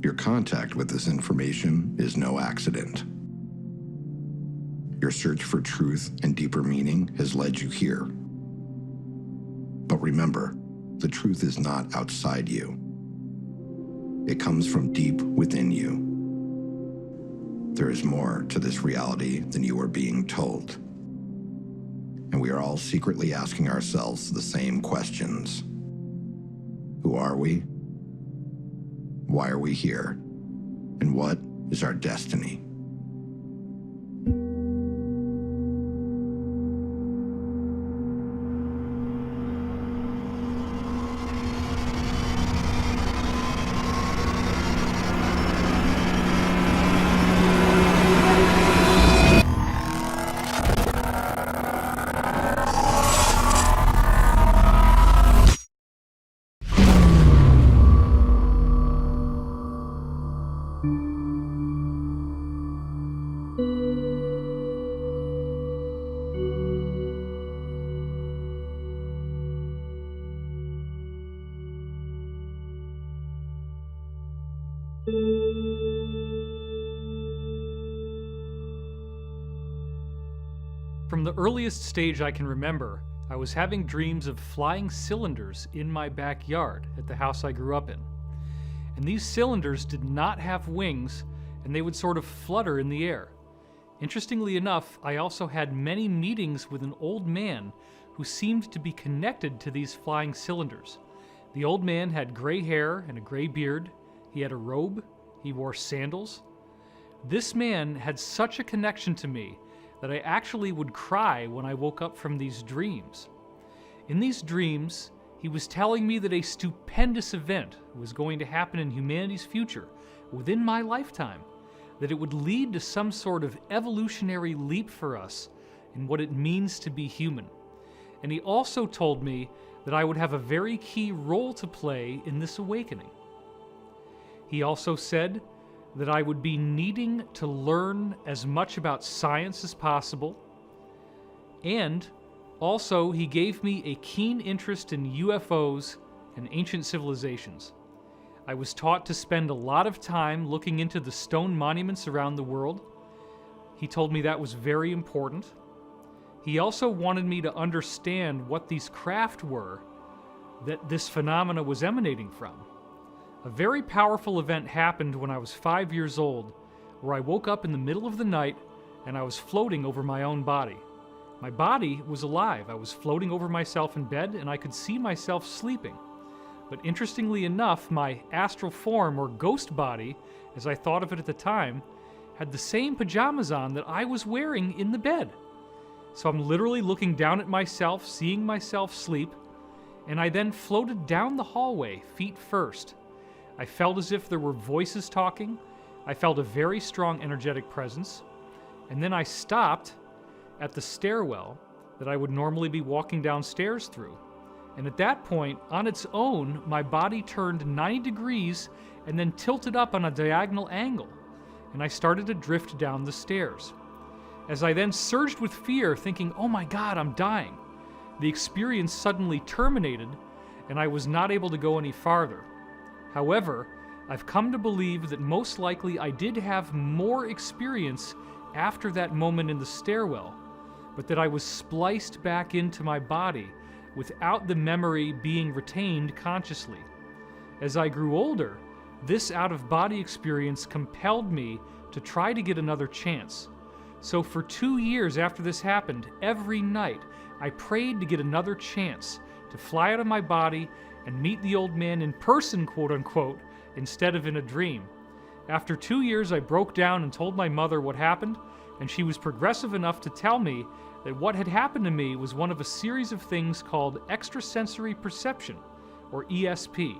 Your contact with this information is no accident. Your search for truth and deeper meaning has led you here. But remember, the truth is not outside you. It comes from deep within you. There is more to this reality than you are being told. And we are all secretly asking ourselves the same questions. Who are we? Why are we here? And what is our destiny? From the earliest stage I can remember, I was having dreams of flying cylinders in my backyard at the house I grew up in. And these cylinders did not have wings, and they would sort of flutter in the air. Interestingly enough, I also had many meetings with an old man who seemed to be connected to these flying cylinders. The old man had gray hair and a gray beard. He had a robe. He wore sandals. This man had such a connection to me that I actually would cry when I woke up from these dreams. In these dreams, he was telling me that a stupendous event was going to happen in humanity's future within my lifetime, that it would lead to some sort of evolutionary leap for us in what it means to be human. And he also told me that I would have a very key role to play in this awakening. He also said that I would be needing to learn as much about science as possible, and also he gave me a keen interest in UFOs and ancient civilizations. I was taught to spend a lot of time looking into the stone monuments around the world. He told me that was very important. He also wanted me to understand what these craft were that this phenomena was emanating from. A very powerful event happened when I was 5 years old, where I woke up in the middle of the night and I was floating over my own body. My body was alive. I was floating over myself in bed and I could see myself sleeping. But interestingly enough, my astral form, or ghost body, as I thought of it at the time, had the same pajamas on that I was wearing in the bed. So I'm literally looking down at myself, seeing myself sleep, and I then floated down the hallway, feet first. I felt as if there were voices talking. I felt a very strong energetic presence. And then I stopped at the stairwell that I would normally be walking downstairs through. And at that point, on its own, my body turned 90 degrees and then tilted up on a diagonal angle. And I started to drift down the stairs. As I then surged with fear, thinking, oh my God, I'm dying, the experience suddenly terminated and I was not able to go any farther. However, I've come to believe that most likely I did have more experience after that moment in the stairwell, but that I was spliced back into my body without the memory being retained consciously. As I grew older, this out-of-body experience compelled me to try to get another chance. So for 2 years after this happened, every night I prayed to get another chance to fly out of my body and meet the old man in person, quote-unquote, instead of in a dream. After 2 years, I broke down and told my mother what happened, and she was progressive enough to tell me that what had happened to me was one of a series of things called extrasensory perception, or ESP.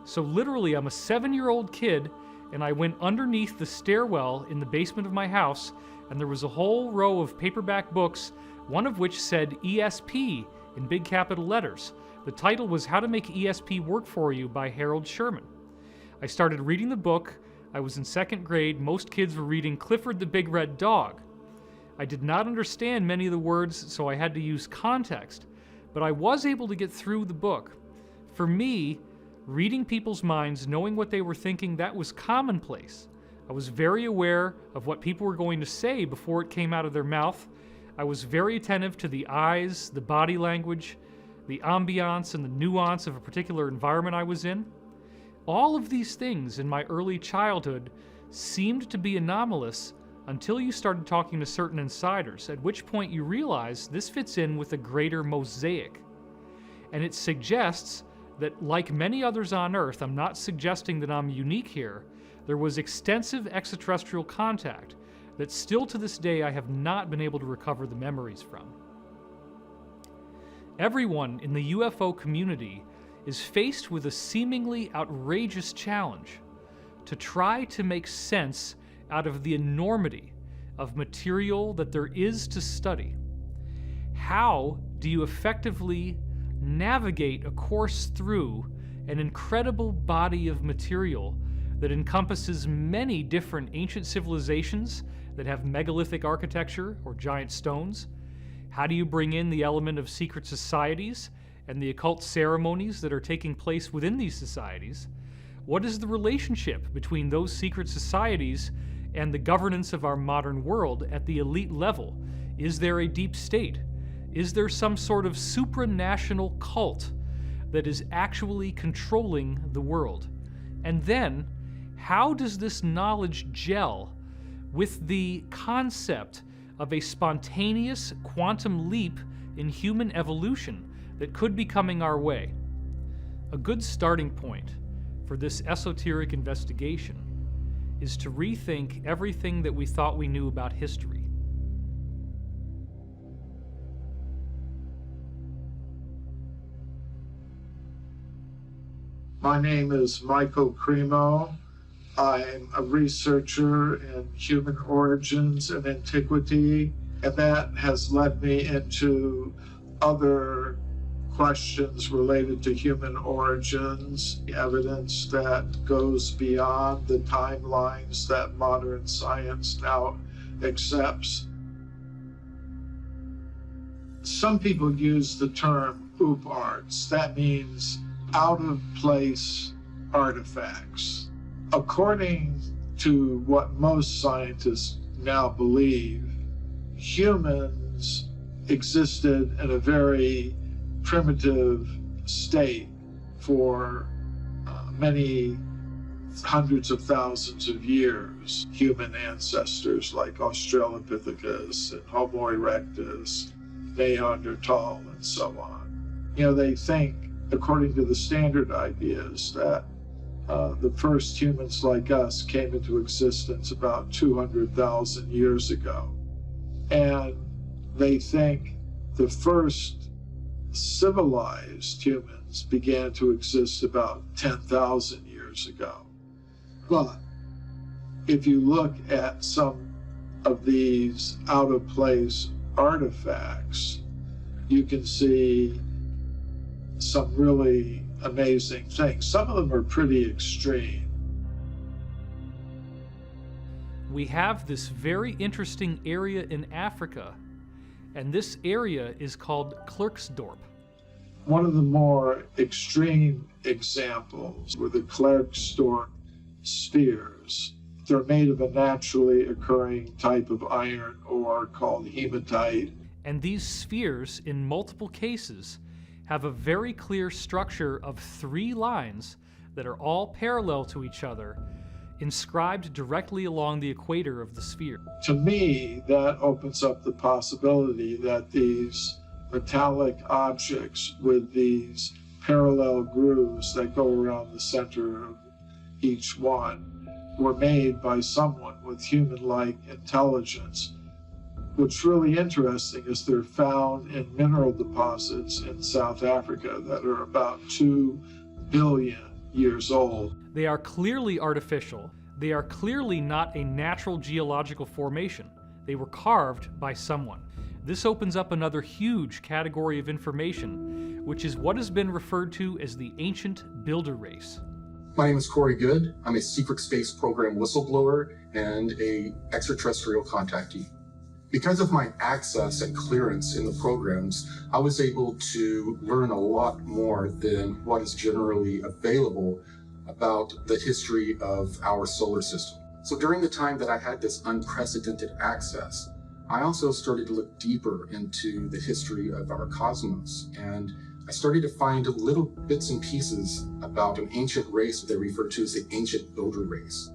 So literally, I'm a 7-year-old kid, and I went underneath the stairwell in the basement of my house, and there was a whole row of paperback books, one of which said ESP in big capital letters. The title was How to Make ESP Work For You by Harold Sherman. I started reading the book. I was in 2nd grade. Most kids were reading Clifford the Big Red Dog. I did not understand many of the words, so I had to use context, but I was able to get through the book. For me, Reading people's minds, knowing what they were thinking, that was commonplace. I was very aware of what people were going to say before it came out of their mouth. I was very attentive to the eyes, the body language, the ambiance, and the nuance of a particular environment I was in. All of these things in my early childhood seemed to be anomalous until you started talking to certain insiders, at which point you realize this fits in with a greater mosaic. And it suggests that, like many others on Earth, I'm not suggesting that I'm unique here, there was extensive extraterrestrial contact that still to this day I have not been able to recover the memories from. Everyone in the UFO community is faced with a seemingly outrageous challenge to try to make sense out of the enormity of material that there is to study. How do you effectively navigate a course through an incredible body of material that encompasses many different ancient civilizations that have megalithic architecture or giant stones? How do you bring in the element of secret societies and the occult ceremonies that are taking place within these societies? What is the relationship between those secret societies and the governance of our modern world at the elite level? Is there a deep state? Is there some sort of supranational cult that is actually controlling the world? And then, how does this knowledge gel with the concept of a spontaneous quantum leap in human evolution that could be coming our way? A good starting point for this esoteric investigation is to rethink everything that we thought we knew about history. My name is Michael Cremo. I'm a researcher in human origins and antiquity, and that has led me into other questions related to human origins, evidence that goes beyond the timelines that modern science now accepts. Some people use the term OOPArts. That means out-of-place artifacts. According to what most scientists now believe, humans existed in a very primitive state for many hundreds of thousands of years. Human ancestors like Australopithecus and Homo erectus, Neanderthal, and so on. They think, according to the standard ideas, that the first humans like us came into existence about 200,000 years ago. And they think the first civilized humans began to exist about 10,000 years ago. But if you look at some of these out-of-place artifacts, you can see some really amazing things. Some of them are pretty extreme. We have this very interesting area in Africa, and this area is called Klerksdorp. One of the more extreme examples were the Klerksdorp spheres. They're made of a naturally occurring type of iron ore called hematite. And these spheres, in multiple cases, have a very clear structure of 3 lines that are all parallel to each other, inscribed directly along the equator of the sphere. To me, that opens up the possibility that these metallic objects with these parallel grooves that go around the center of each one were made by someone with human-like intelligence. What's really interesting is they're found in mineral deposits in South Africa that are about 2 billion years old. They are clearly artificial. They are clearly not a natural geological formation. They were carved by someone. This opens up another huge category of information, which is what has been referred to as the ancient builder race. My name is Corey Goode. I'm a secret space program whistleblower and a extraterrestrial contactee. Because of my access and clearance in the programs, I was able to learn a lot more than what is generally available about the history of our solar system. So during the time that I had this unprecedented access, I also started to look deeper into the history of our cosmos, and I started to find little bits and pieces about an ancient race that they refer to as the ancient builder race.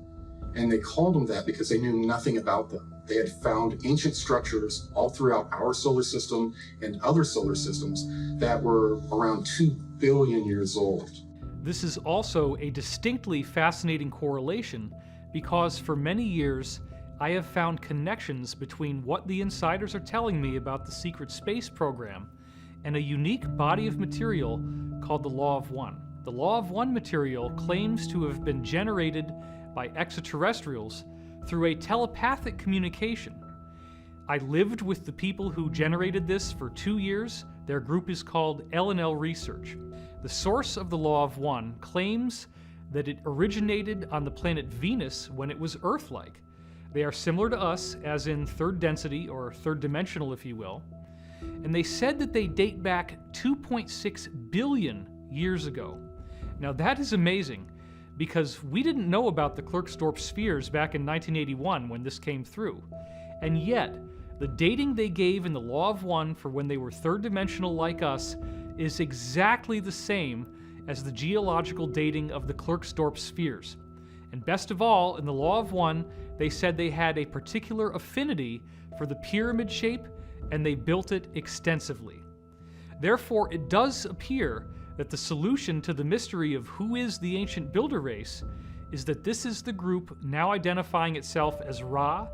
And they called them that because they knew nothing about them. They had found ancient structures all throughout our solar system and other solar systems that were around 2 billion years old. This is also a distinctly fascinating correlation because for many years, I have found connections between what the insiders are telling me about the secret space program and a unique body of material called the Law of One. The Law of One material claims to have been generated by extraterrestrials through a telepathic communication. I lived with the people who generated this for 2 years. Their group is called L&L Research. The source of the Law of One claims that it originated on the planet Venus when it was Earth-like. They are similar to us, as in third density, or third dimensional, if you will. And they said that they date back 2.6 billion years ago. Now that is amazing, because we didn't know about the Klerksdorp spheres back in 1981 when this came through. And yet, the dating they gave in the Law of One for when they were third dimensional like us is exactly the same as the geological dating of the Klerksdorp spheres. And best of all, in the Law of One, they said they had a particular affinity for the pyramid shape, and they built it extensively. Therefore, it does appear that the solution to the mystery of who is the ancient builder race is that this is the group now identifying itself as Ra,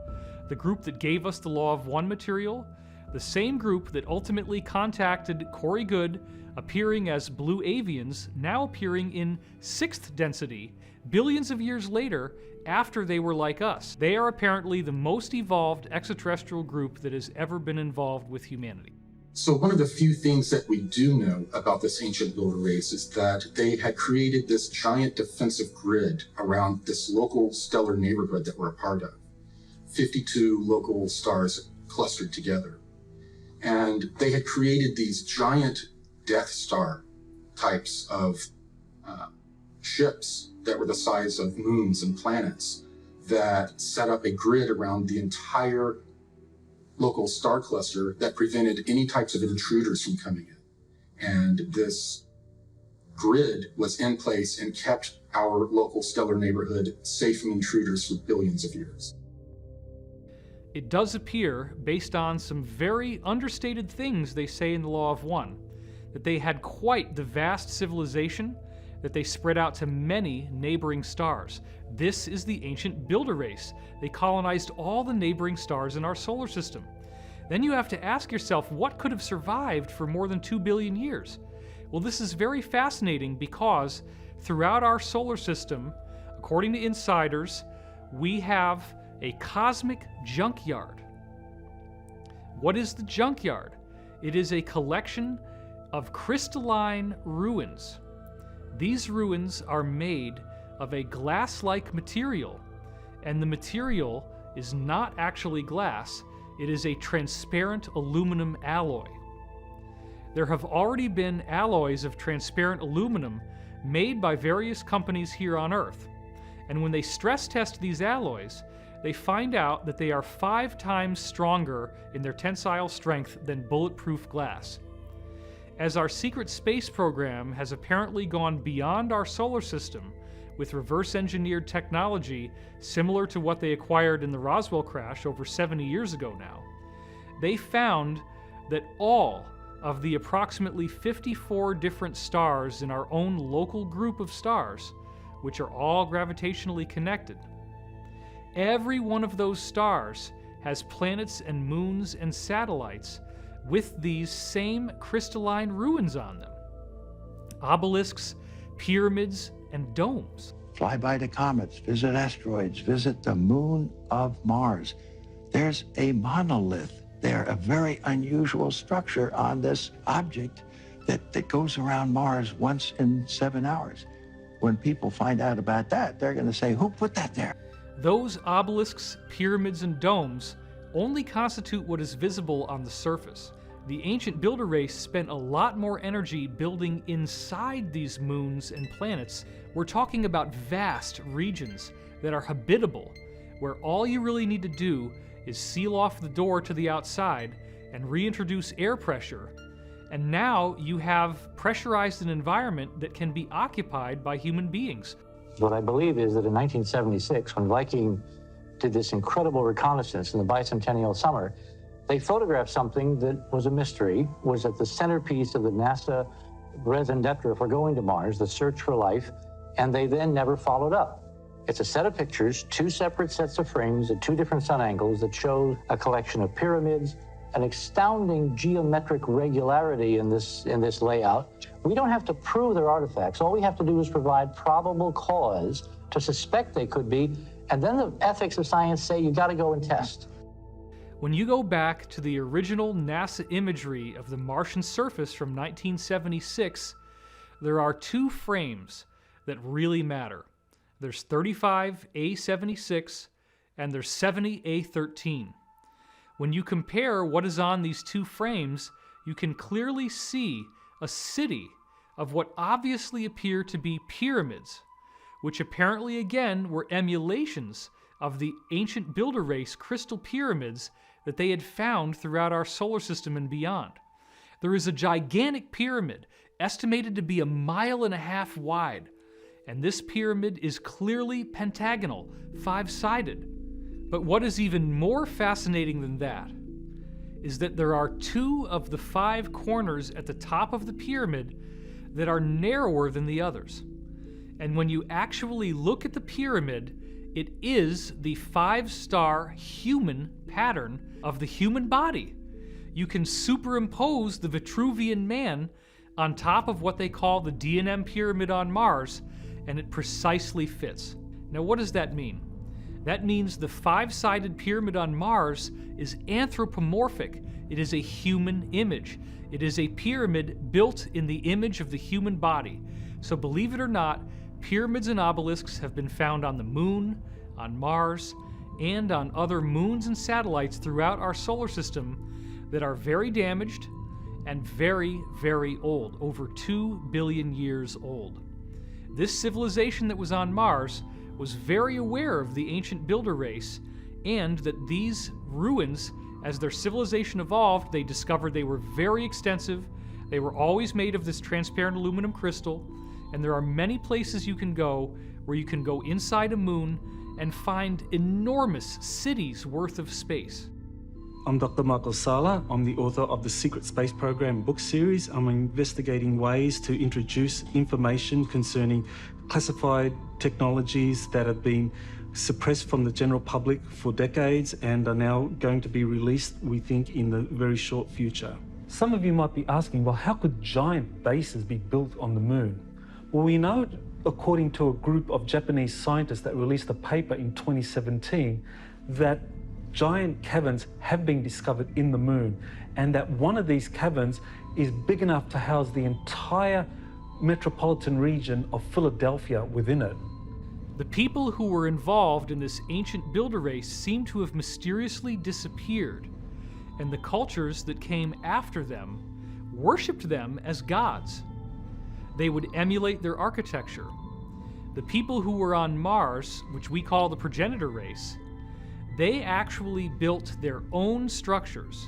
the group that gave us the Law of One material, the same group that ultimately contacted Corey Goode, appearing as blue avians, now appearing in 6th density, billions of years later, after they were like us. They are apparently the most evolved extraterrestrial group that has ever been involved with humanity. So one of the few things that we do know about this ancient builder race is that they had created this giant defensive grid around this local stellar neighborhood that we're a part of. 52 local stars clustered together. And they had created these giant Death Star types of ships that were the size of moons and planets that set up a grid around the entire local star cluster that prevented any types of intruders from coming in. And this grid was in place and kept our local stellar neighborhood safe from intruders for billions of years. It does appear, based on some very understated things they say in the Law of One, that they had quite the vast civilization, that they spread out to many neighboring stars. This is the ancient builder race. They colonized all the neighboring stars in our solar system. Then you have to ask yourself, what could have survived for more than 2 billion years? Well, this is very fascinating because throughout our solar system, according to insiders, we have a cosmic junkyard. What is the junkyard? It is a collection of crystalline ruins. These ruins are made of a glass-like material, and the material is not actually glass, it is a transparent aluminum alloy. There have already been alloys of transparent aluminum made by various companies here on Earth, and when they stress test these alloys, they find out that they are 5 times stronger in their tensile strength than bulletproof glass. As our secret space program has apparently gone beyond our solar system with reverse-engineered technology similar to what they acquired in the Roswell crash over 70 years ago now, they found that all of the approximately 54 different stars in our own local group of stars, which are all gravitationally connected, every one of those stars has planets and moons and satellites with these same crystalline ruins on them. Obelisks, pyramids, and domes. Fly by the comets, visit asteroids, visit the moon of Mars. There's a monolith there, a very unusual structure on this object that goes around Mars once in 7 hours. When people find out about that, they're going to say, who put that there? Those obelisks, pyramids, and domes only constitute what is visible on the surface. The ancient builder race spent a lot more energy building inside these moons and planets. We're talking about vast regions that are habitable, where all you really need to do is seal off the door to the outside and reintroduce air pressure. And now you have pressurized an environment that can be occupied by human beings. What I believe is that in 1976, when Viking did this incredible reconnaissance in the bicentennial summer, they photographed something that was a mystery, was at the centerpiece of the NASA raison d'etre for going to Mars, the search for life, and they then never followed up. It's a set of pictures, two separate sets of frames at two different sun angles that show a collection of pyramids, an astounding geometric regularity in this layout. We don't have to prove they're artifacts. All we have to do is provide probable cause to suspect they could be, and then the ethics of science say you got to go and test. When you go back to the original NASA imagery of the Martian surface from 1976, there are two frames that really matter. There's 35A76 and there's 70A13. When you compare what is on these two frames, you can clearly see a city of what obviously appear to be pyramids, which apparently again were emulations of the ancient builder race crystal pyramids that they had found throughout our solar system and beyond. There is a gigantic pyramid, estimated to be 1.5 miles wide, and this pyramid is clearly pentagonal, 5-sided. But what is even more fascinating than that is that there are 2 of the 5 corners at the top of the pyramid that are narrower than the others. And when you actually look at the pyramid, it is the 5-star human pattern of the human body. You can superimpose the Vitruvian Man on top of what they call the D&M pyramid on Mars, and it precisely fits. Now, what does that mean? That means the 5-sided pyramid on Mars is anthropomorphic. It is a human image. It is a pyramid built in the image of the human body. So believe it or not, pyramids and obelisks have been found on the moon, on Mars, and on other moons and satellites throughout our solar system that are very damaged and very, very old, over 2 billion years old. This civilization that was on Mars was very aware of the ancient builder race, and that these ruins, as their civilization evolved, they discovered they were very extensive. They were always made of this transparent aluminum crystal, and there are many places you can go where you can go inside a moon and find enormous cities worth of space. I'm Dr. Michael Sala. I'm the author of the Secret Space Program book series. I'm investigating ways to introduce information concerning classified technologies that have been suppressed from the general public for decades and are now going to be released, we think, in the very short future. Some of you might be asking, well, how could giant bases be built on the moon? Well, we know, according to a group of Japanese scientists that released a paper in 2017, that giant caverns have been discovered in the moon, and that one of these caverns is big enough to house the entire metropolitan region of Philadelphia within it. The people who were involved in this ancient builder race seem to have mysteriously disappeared, and the cultures that came after them worshipped them as gods. They would emulate their architecture. The people who were on Mars, which we call the progenitor race, they actually built their own structures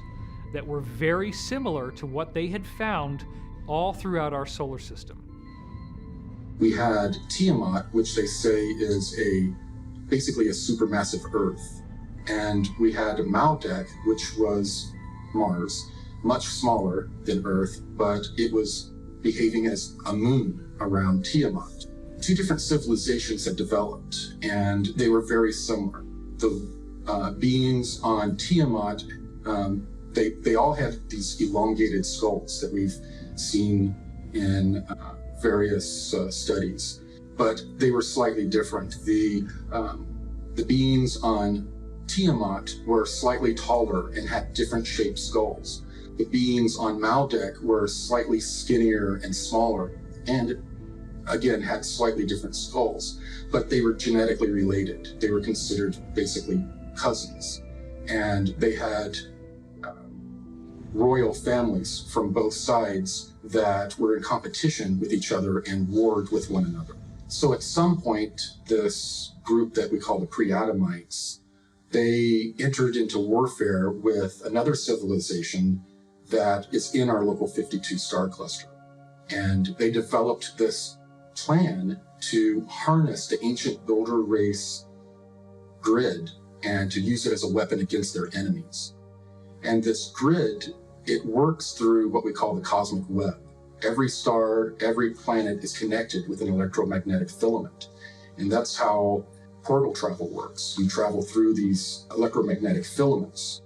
that were very similar to what they had found all throughout our solar system. We had Tiamat, which they say is basically a supermassive Earth. And we had Maldek, which was Mars, much smaller than Earth, but it was behaving as a moon around Tiamat. 2 different civilizations had developed, and they were very similar. The beings on Tiamat, they all had these elongated skulls that we've seen in various studies, but they were slightly different. The beings on Tiamat were slightly taller and had different shaped skulls. The beings on Maldek were slightly skinnier and smaller, and again had slightly different skulls, but they were genetically related. They were considered basically cousins. and they had royal families from both sides that were in competition with each other and warred with one another. So at some point, this group that we call the pre-Adamites, they entered into warfare with another civilization that is in our local 52 star cluster. And they developed this plan to harness the ancient builder race grid and to use it as a weapon against their enemies. And this grid, it works through what we call the cosmic web. Every star, every planet is connected with an electromagnetic filament. And that's how portal travel works. You travel through these electromagnetic filaments.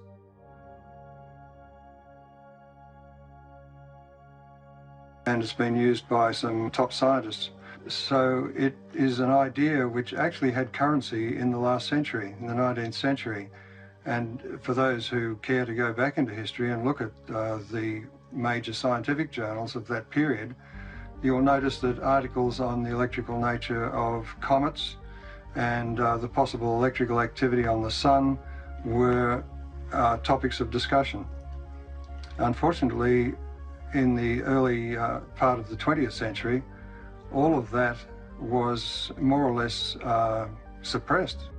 And it's been used by some top scientists. So it is an idea which actually had currency in the last century, in the 19th century. And for those who care to go back into history and look at the major scientific journals of that period, you'll notice that articles on the electrical nature of comets and the possible electrical activity on the sun were topics of discussion. Unfortunately, in the early part of the 20th century, all of that was more or less suppressed.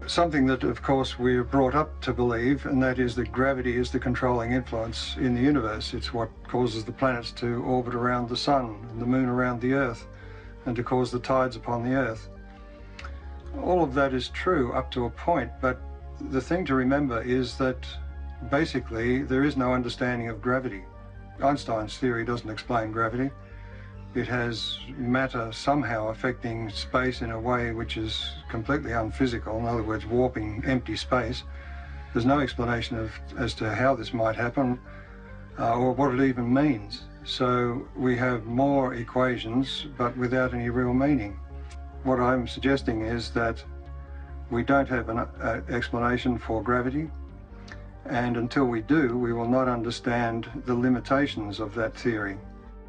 Something that, of course, we're brought up to believe, and that is that gravity is the controlling influence in the universe. It's what causes the planets to orbit around the sun, and the moon around the Earth, and to cause the tides upon the Earth. All of that is true up to a point, but the thing to remember is that basically there is no understanding of gravity. Einstein's theory doesn't explain gravity. It has matter somehow affecting space in a way which is completely unphysical, in other words, warping empty space. There's no explanation as to how this might happen or what it even means. So we have more equations, but without any real meaning. What I'm suggesting is that we don't have an explanation for gravity, and until we do, we will not understand the limitations of that theory.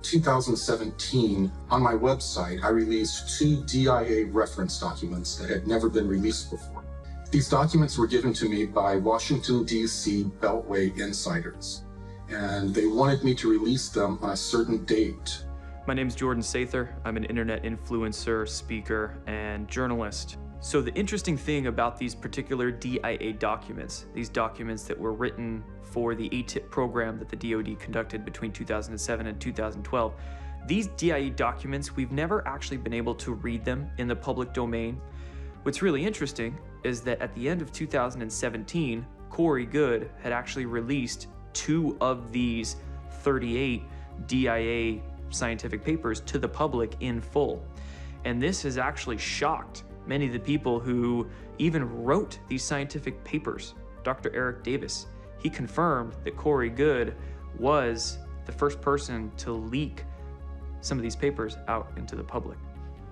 2017, on my website, I released 2 DIA reference documents that had never been released before. These documents were given to me by Washington, D.C. Beltway insiders, and they wanted me to release them on a certain date. My name's Jordan Sather. I'm an internet influencer, speaker, and journalist. So the interesting thing about these particular DIA documents, these documents that were written for the ATIP program that the DoD conducted between 2007 and 2012, these DIA documents, we've never actually been able to read them in the public domain. What's really interesting is that at the end of 2017, Corey Goode had actually released 2 of these 38 DIA scientific papers to the public in full. And this has actually shocked many of the people who even wrote these scientific papers. Dr. Eric Davis, he confirmed that Corey Goode was the first person to leak some of these papers out into the public.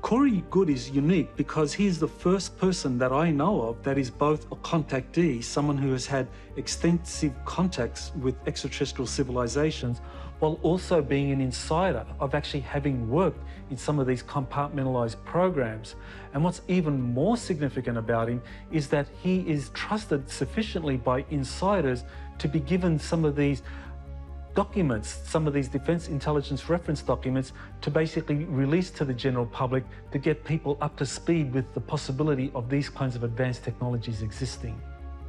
Corey Goode is unique because he's the first person that I know of that is both a contactee, someone who has had extensive contacts with extraterrestrial civilizations, while also being an insider of actually having worked in some of these compartmentalized programs. And what's even more significant about him is that he is trusted sufficiently by insiders to be given some of these documents, some of these defense intelligence reference documents, to basically release to the general public to get people up to speed with the possibility of these kinds of advanced technologies existing.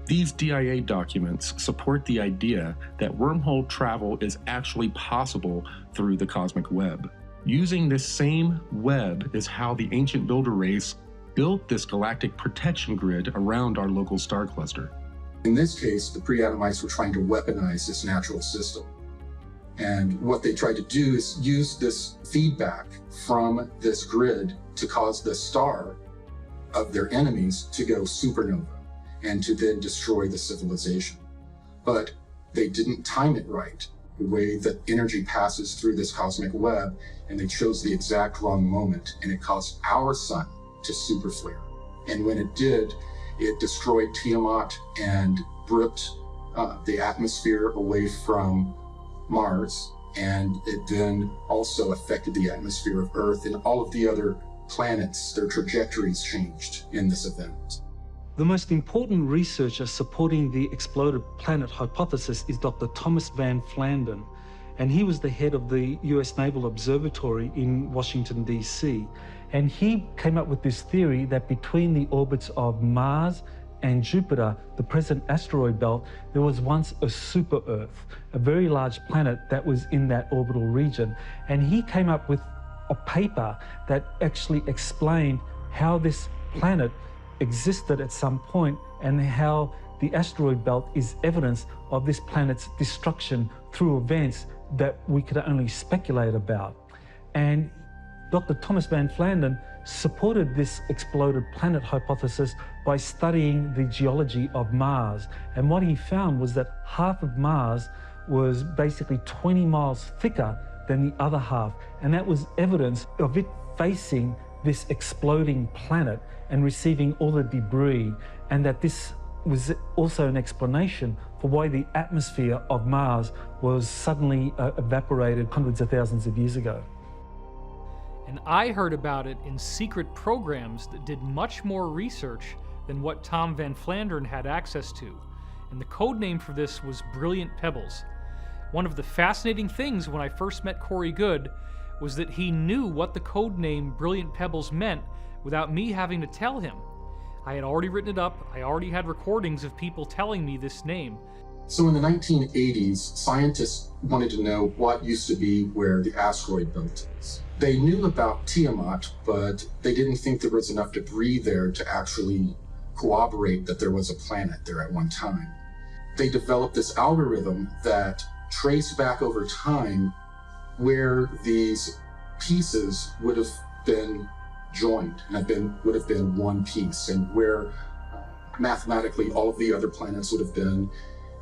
These DIA documents support the idea that wormhole travel is actually possible through the cosmic web. Using this same web is how the ancient builder race built this galactic protection grid around our local star cluster. In this case, the pre-Adamites were trying to weaponize this natural system. And what they tried to do is use this feedback from this grid to cause the star of their enemies to go supernova and to then destroy the civilization. But they didn't time it right, the way that energy passes through this cosmic web, and they chose the exact wrong moment, and it caused our sun to superflare. And when it did, it destroyed Tiamat and ripped the atmosphere away from Mars, and it then also affected the atmosphere of Earth, and all of the other planets, their trajectories changed in this event. The most important researcher supporting the exploded planet hypothesis is Dr. Thomas Van Flandern, and he was the head of the US Naval Observatory in Washington, D.C. And he came up with this theory that between the orbits of Mars and Jupiter, the present asteroid belt, there was once a super Earth, a very large planet that was in that orbital region. And he came up with a paper that actually explained how this planet existed at some point and how the asteroid belt is evidence of this planet's destruction through events that we could only speculate about. And Dr. Thomas Van Flandern supported this exploded planet hypothesis by studying the geology of Mars. And what he found was that half of Mars was basically 20 miles thicker than the other half. And that was evidence of it facing this exploding planet and receiving all the debris, and that this was also an explanation for why the atmosphere of Mars was suddenly evaporated hundreds of thousands of years ago. And I heard about it in secret programs that did much more research than what Tom Van Flandern had access to, and the code name for this was Brilliant Pebbles. One of the fascinating things when I first met Corey Goode was that he knew what the code name Brilliant Pebbles meant without me having to tell him. I had already written it up, I already had recordings of people telling me this name. So in the 1980s, scientists wanted to know what used to be where the asteroid belt is. They knew about Tiamat, but they didn't think there was enough debris there to actually corroborate that there was a planet there at one time. They developed this algorithm that traced back over time where these pieces would have been joined and would have been one piece, and where mathematically all of the other planets would have been.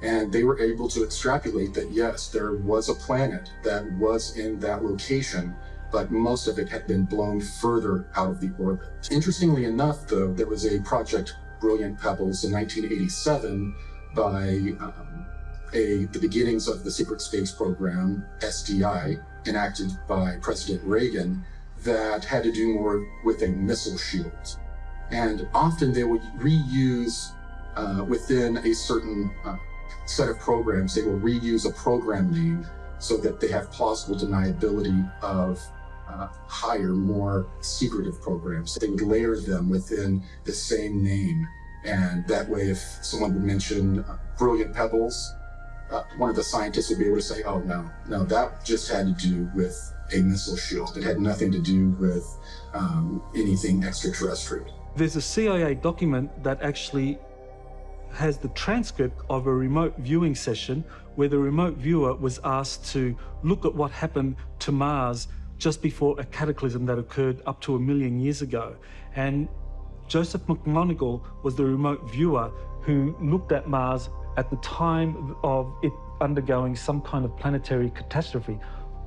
And they were able to extrapolate that yes, there was a planet that was in that location, but most of it had been blown further out of the orbit. Interestingly enough, though, there was a project Brilliant Pebbles in 1987 by the beginnings of the secret space program, SDI, enacted by President Reagan, that had to do more with a missile shield. And often they would reuse, within a certain set of programs, they will reuse a program name so that they have plausible deniability of higher, more secretive programs. They would layer them within the same name. And that way, if someone would mention Brilliant Pebbles, one of the scientists would be able to say, oh, no, that just had to do with a missile shield. It had nothing to do with anything extraterrestrial. There's a CIA document that actually has the transcript of a remote viewing session where the remote viewer was asked to look at what happened to Mars just before a cataclysm that occurred up to 1 million years ago. And Joseph McMoneagle was the remote viewer who looked at Mars at the time of it undergoing some kind of planetary catastrophe,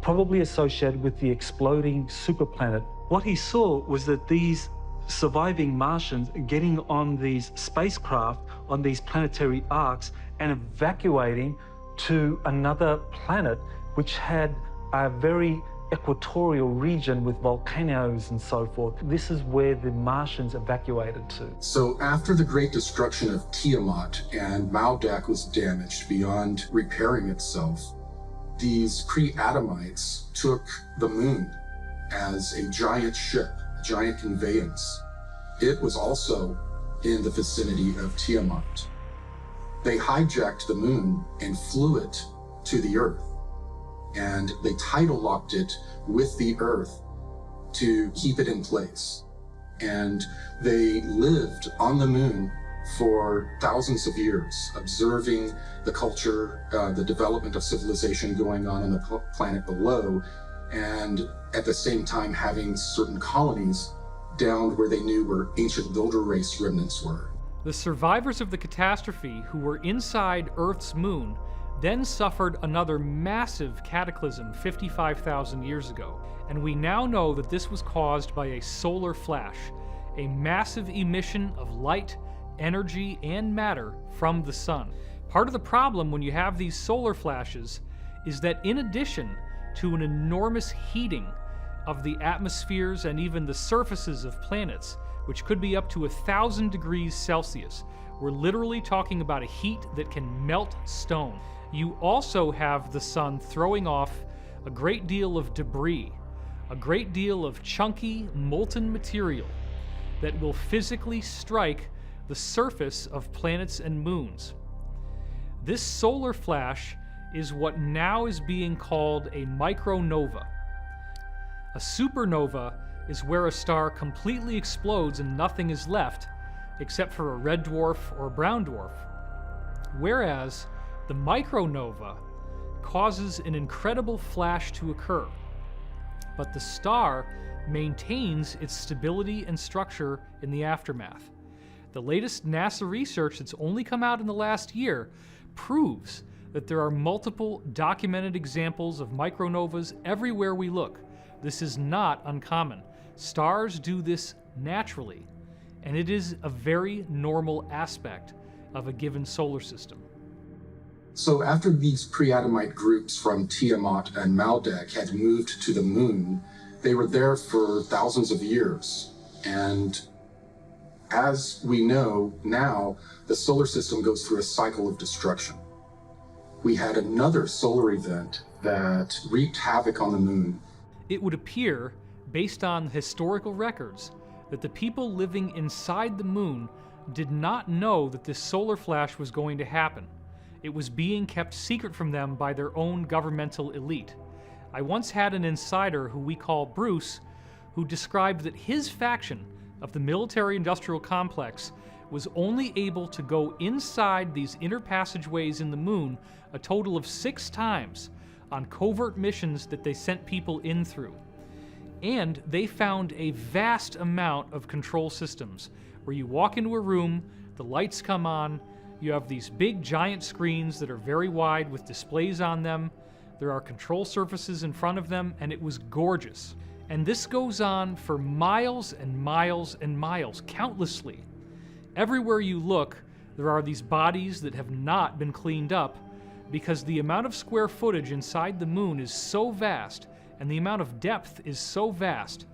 probably associated with the exploding superplanet. What he saw was that these surviving Martians getting on these spacecraft, on these planetary arcs, and evacuating to another planet which had a very equatorial region with volcanoes and so forth. This is where the Martians evacuated to. So after the great destruction of Tiamat and Maldak was damaged beyond repairing itself, these pre-Adamites took the moon as a giant ship, a giant conveyance. It was also in the vicinity of Tiamat. They hijacked the moon and flew it to the Earth. And they tidal locked it with the Earth to keep it in place. And they lived on the moon for thousands of years, observing the culture, the development of civilization going on the planet below, and at the same time having certain colonies down where they knew where ancient builder race remnants were. The survivors of the catastrophe who were inside Earth's moon then suffered another massive cataclysm 55,000 years ago, and we now know that this was caused by a solar flash, a massive emission of light, energy, and matter from the sun. Part of the problem when you have these solar flashes is that in addition to an enormous heating of the atmospheres and even the surfaces of planets, which could be up to 1,000 degrees Celsius. We're literally talking about a heat that can melt stone. You also have the sun throwing off a great deal of debris, a great deal of chunky, molten material that will physically strike the surface of planets and moons. This solar flash is what now is being called a micronova. A supernova is where a star completely explodes and nothing is left except for a red dwarf or a brown dwarf. Whereas the micronova causes an incredible flash to occur, but the star maintains its stability and structure in the aftermath. The latest NASA research that's only come out in the last year proves that there are multiple documented examples of micronovas everywhere we look. This is not uncommon. Stars do this naturally, and it is a very normal aspect of a given solar system. So after these pre-Adamite groups from Tiamat and Maldek had moved to the moon, they were there for thousands of years. And as we know now, the solar system goes through a cycle of destruction. We had another solar event that wreaked havoc on the moon. It would appear, based on historical records, that the people living inside the moon did not know that this solar flash was going to happen. It was being kept secret from them by their own governmental elite. I once had an insider who we call Bruce, who described that his faction of the military-industrial complex was only able to go inside these inner passageways in the moon a total of 6 times on covert missions that they sent people in through. And they found a vast amount of control systems where you walk into a room, the lights come on, you have these big giant screens that are very wide with displays on them, there are control surfaces in front of them, and it was gorgeous. And this goes on for miles and miles and miles, countlessly. Everywhere you look, there are these bodies that have not been cleaned up because the amount of square footage inside the moon is so vast and the amount of depth is so vast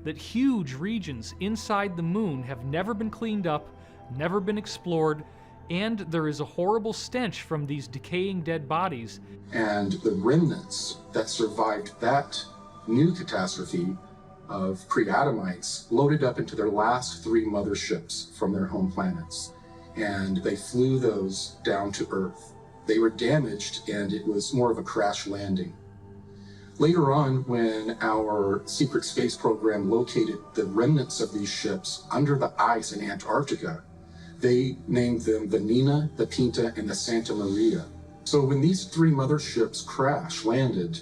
that huge regions inside the moon have never been cleaned up, never been explored, and there is a horrible stench from these decaying dead bodies. And the remnants that survived that new catastrophe of pre-Adamites loaded up into their last 3 motherships from their home planets. And they flew those down to Earth. They were damaged, and it was more of a crash landing. Later on, when our secret space program located the remnants of these ships under the ice in Antarctica, they named them the Nina, the Pinta, and the Santa Maria. So when these 3 motherships crash landed,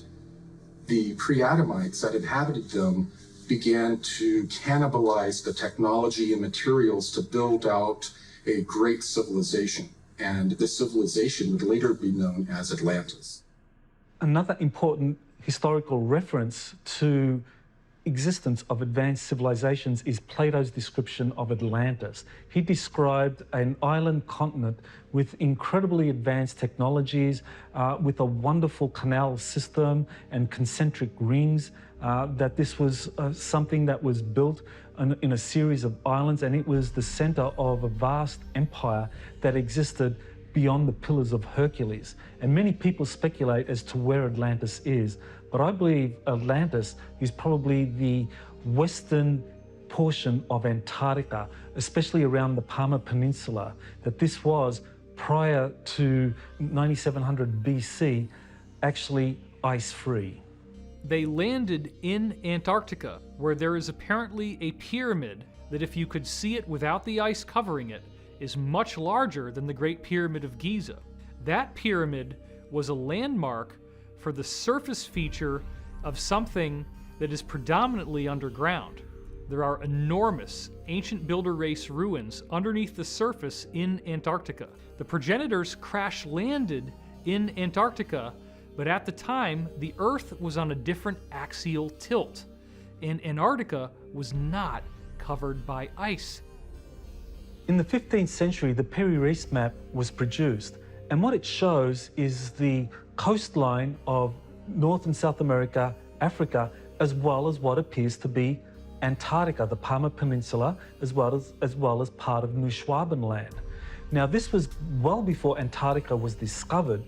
the pre-Adamites that inhabited them began to cannibalize the technology and materials to build out a great civilization. And this civilization would later be known as Atlantis. Another important historical reference to existence of advanced civilizations is Plato's description of Atlantis. He described an island continent with incredibly advanced technologies, with a wonderful canal system and concentric rings, that this was something that was built in a series of islands, and it was the center of a vast empire that existed beyond the Pillars of Hercules. And many people speculate as to where Atlantis is, but I believe Atlantis is probably the western portion of Antarctica, especially around the Palmer Peninsula, that this was, prior to 9700 BC, actually ice-free. They landed in Antarctica, where there is apparently a pyramid that, if you could see it without the ice covering it, is much larger than the Great Pyramid of Giza. That pyramid was a landmark for the surface feature of something that is predominantly underground. There are enormous ancient builder race ruins underneath the surface in Antarctica. The progenitors crash landed in Antarctica, but at the time, the Earth was on a different axial tilt, and Antarctica was not covered by ice. In the 15th century, the Peri-Reis map was produced, and what it shows is the coastline of North and South America, Africa, as well as what appears to be Antarctica, the Palmer Peninsula, as well as part of New Schwabenland. Now, this was well before Antarctica was discovered.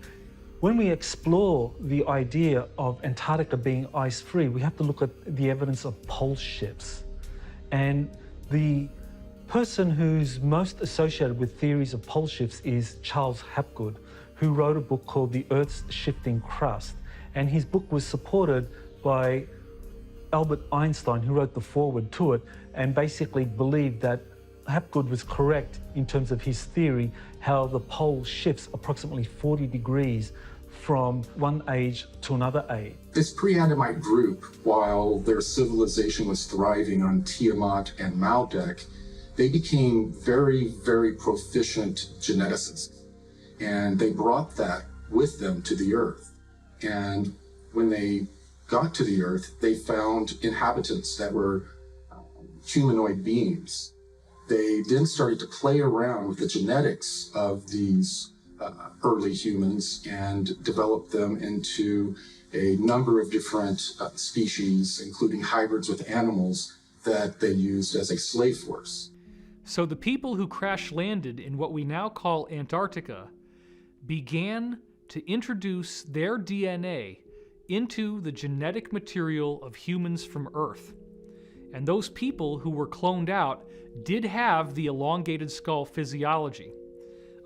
When we explore the idea of Antarctica being ice-free, we have to look at the evidence of pole shifts. And the person who's most associated with theories of pole shifts is Charles Hapgood, who wrote a book called The Earth's Shifting Crust. And his book was supported by Albert Einstein, who wrote the foreword to it, and basically believed that Hapgood was correct in terms of his theory, how the pole shifts approximately 40 degrees from one age to another age. This pre-Adamite group, while their civilization was thriving on Tiamat and Maldek, they became very, very proficient geneticists. And they brought that with them to the Earth. And when they got to the Earth, they found inhabitants that were humanoid beings. They then started to play around with the genetics of these early humans and developed them into a number of different species, including hybrids with animals that they used as a slave force. So the people who crash landed in what we now call Antarctica began to introduce their DNA into the genetic material of humans from Earth. And those people who were cloned out did have the elongated skull physiology.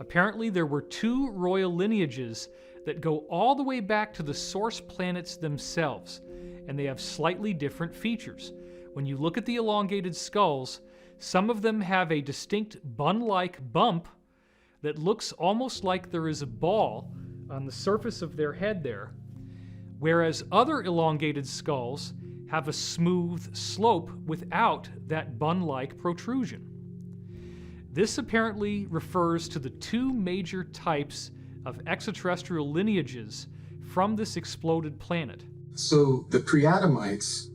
Apparently, there were two royal lineages that go all the way back to the source planets themselves, and they have slightly different features. When you look at the elongated skulls, some of them have a distinct bun-like bump that looks almost like there is a ball on the surface of their head there, whereas other elongated skulls have a smooth slope without that bun-like protrusion. This apparently refers to the two major types of extraterrestrial lineages from this exploded planet. So the pre-Adamites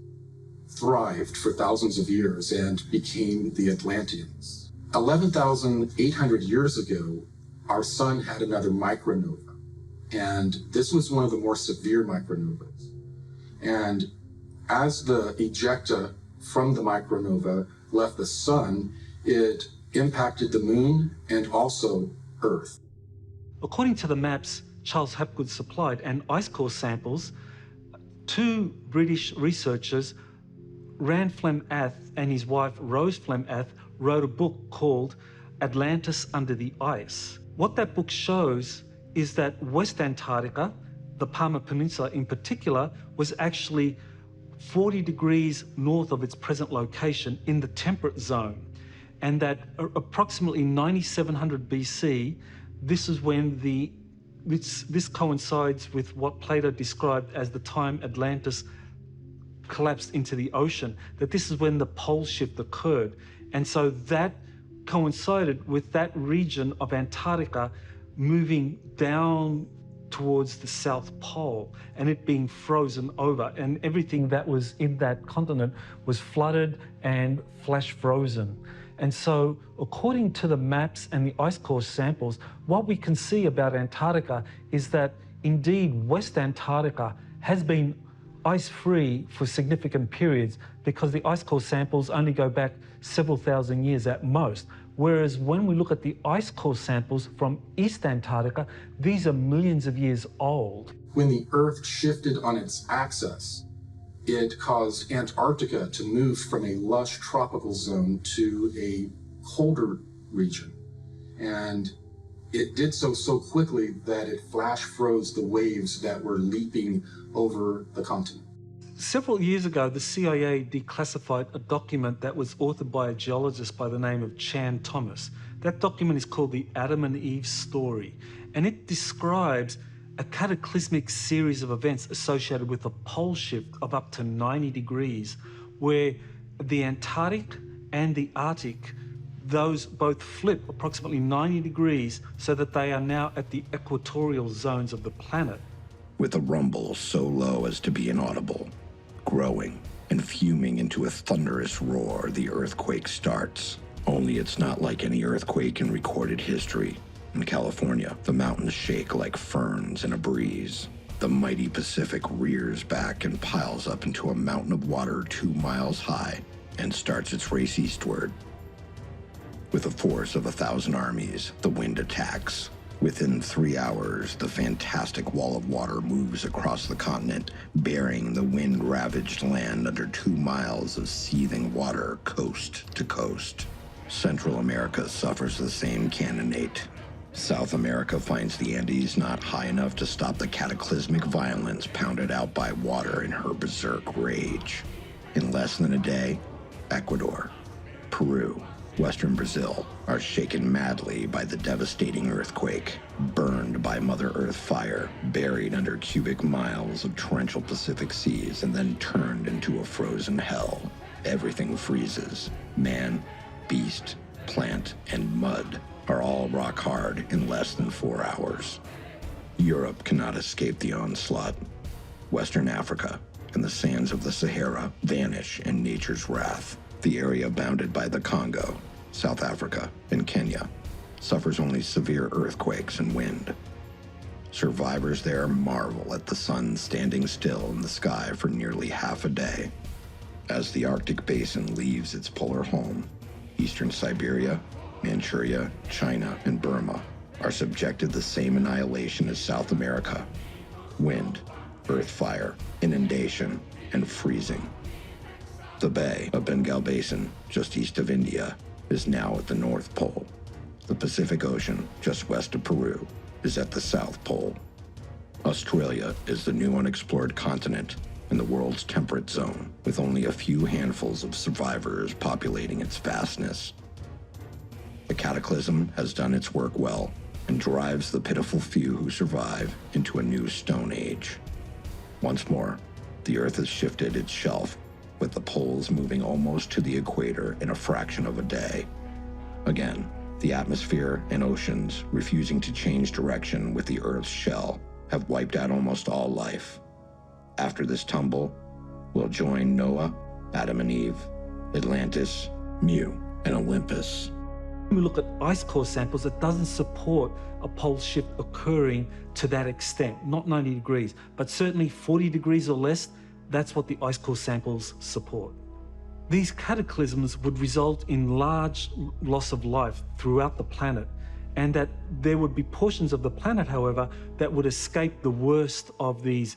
thrived for thousands of years and became the Atlanteans. 11,800 years ago, our sun had another micronova, and this was one of the more severe micronovas. And as the ejecta from the micronova left the sun, it impacted the moon and also Earth. According to the maps Charles Hapgood supplied and ice core samples, two British researchers, Rand Flem-Ath and his wife Rose Flem-Ath, wrote a book called Atlantis Under the Ice. What that book shows is that West Antarctica, the Palmer Peninsula in particular, was actually 40 degrees north of its present location in the temperate zone. And that approximately 9700 BC, this is when this coincides with what Plato described as the time Atlantis collapsed into the ocean, that this is when the pole shift occurred. And so that coincided with that region of Antarctica moving down towards the South Pole and it being frozen over, and everything that was in that continent was flooded and flash frozen. And so, according to the maps and the ice core samples, what we can see about Antarctica is that indeed West Antarctica has been ice-free for significant periods because the ice core samples only go back several thousand years at most. Whereas when we look at the ice core samples from East Antarctica, these are millions of years old. When the Earth shifted on its axis, it caused Antarctica to move from a lush tropical zone to a colder region. And it did so quickly that it flash froze the waves that were leaping over the continent. Several years ago, the CIA declassified a document that was authored by a geologist by the name of Chan Thomas. That document is called the Adam and Eve Story, and it describes a cataclysmic series of events associated with a pole shift of up to 90 degrees, where the Antarctic and the Arctic, those both flip approximately 90 degrees so that they are now at the equatorial zones of the planet. With a rumble so low as to be inaudible, growing and fuming into a thunderous roar, the earthquake starts. Only it's not like any earthquake in recorded history. In California, the mountains shake like ferns in a breeze. The mighty Pacific rears back and piles up into a mountain of water 2 miles high. and starts its race eastward. With a force of 1,000 armies, the wind attacks. Within 3 hours, the fantastic wall of water moves across the continent, burying the wind-ravaged land under 2 miles of seething water coast to coast. Central America suffers the same cannonade. South America finds the Andes not high enough to stop the cataclysmic violence pounded out by water in her berserk rage. In less than a day, Ecuador, Peru, Western Brazil are shaken madly by the devastating earthquake, burned by Mother Earth fire, buried under cubic miles of torrential Pacific seas, and then turned into a frozen hell. Everything freezes. Man, beast, plant, and mud are all rock hard in less than 4 hours. Europe cannot escape the onslaught. Western Africa and the sands of the Sahara vanish in nature's wrath. The area bounded by the Congo, South Africa, and Kenya suffers only severe earthquakes and wind. Survivors there marvel at the sun standing still in the sky for nearly half a day. As the Arctic basin leaves its polar home, eastern Siberia, Manchuria, China, and Burma are subjected to the same annihilation as South America: wind, earth fire, inundation, and freezing. The Bay of Bengal Basin, just east of India, is now at the North Pole. The Pacific Ocean, just west of Peru, is at the South Pole. Australia is the new unexplored continent in the world's temperate zone, with only a few handfuls of survivors populating its vastness. The cataclysm has done its work well and drives the pitiful few who survive into a new Stone Age. Once more, the Earth has shifted its shelf, with the poles moving almost to the equator in a fraction of a day. Again, the atmosphere and oceans, refusing to change direction with the Earth's shell, have wiped out almost all life. After this tumble, we'll join Noah, Adam and Eve, Atlantis, Mu, and Olympus. When we look at ice core samples, it doesn't support a pole shift occurring to that extent, not 90 degrees, but certainly 40 degrees or less. That's what the ice core samples support. These cataclysms would result in large loss of life throughout the planet, and that there would be portions of the planet, however, that would escape the worst of these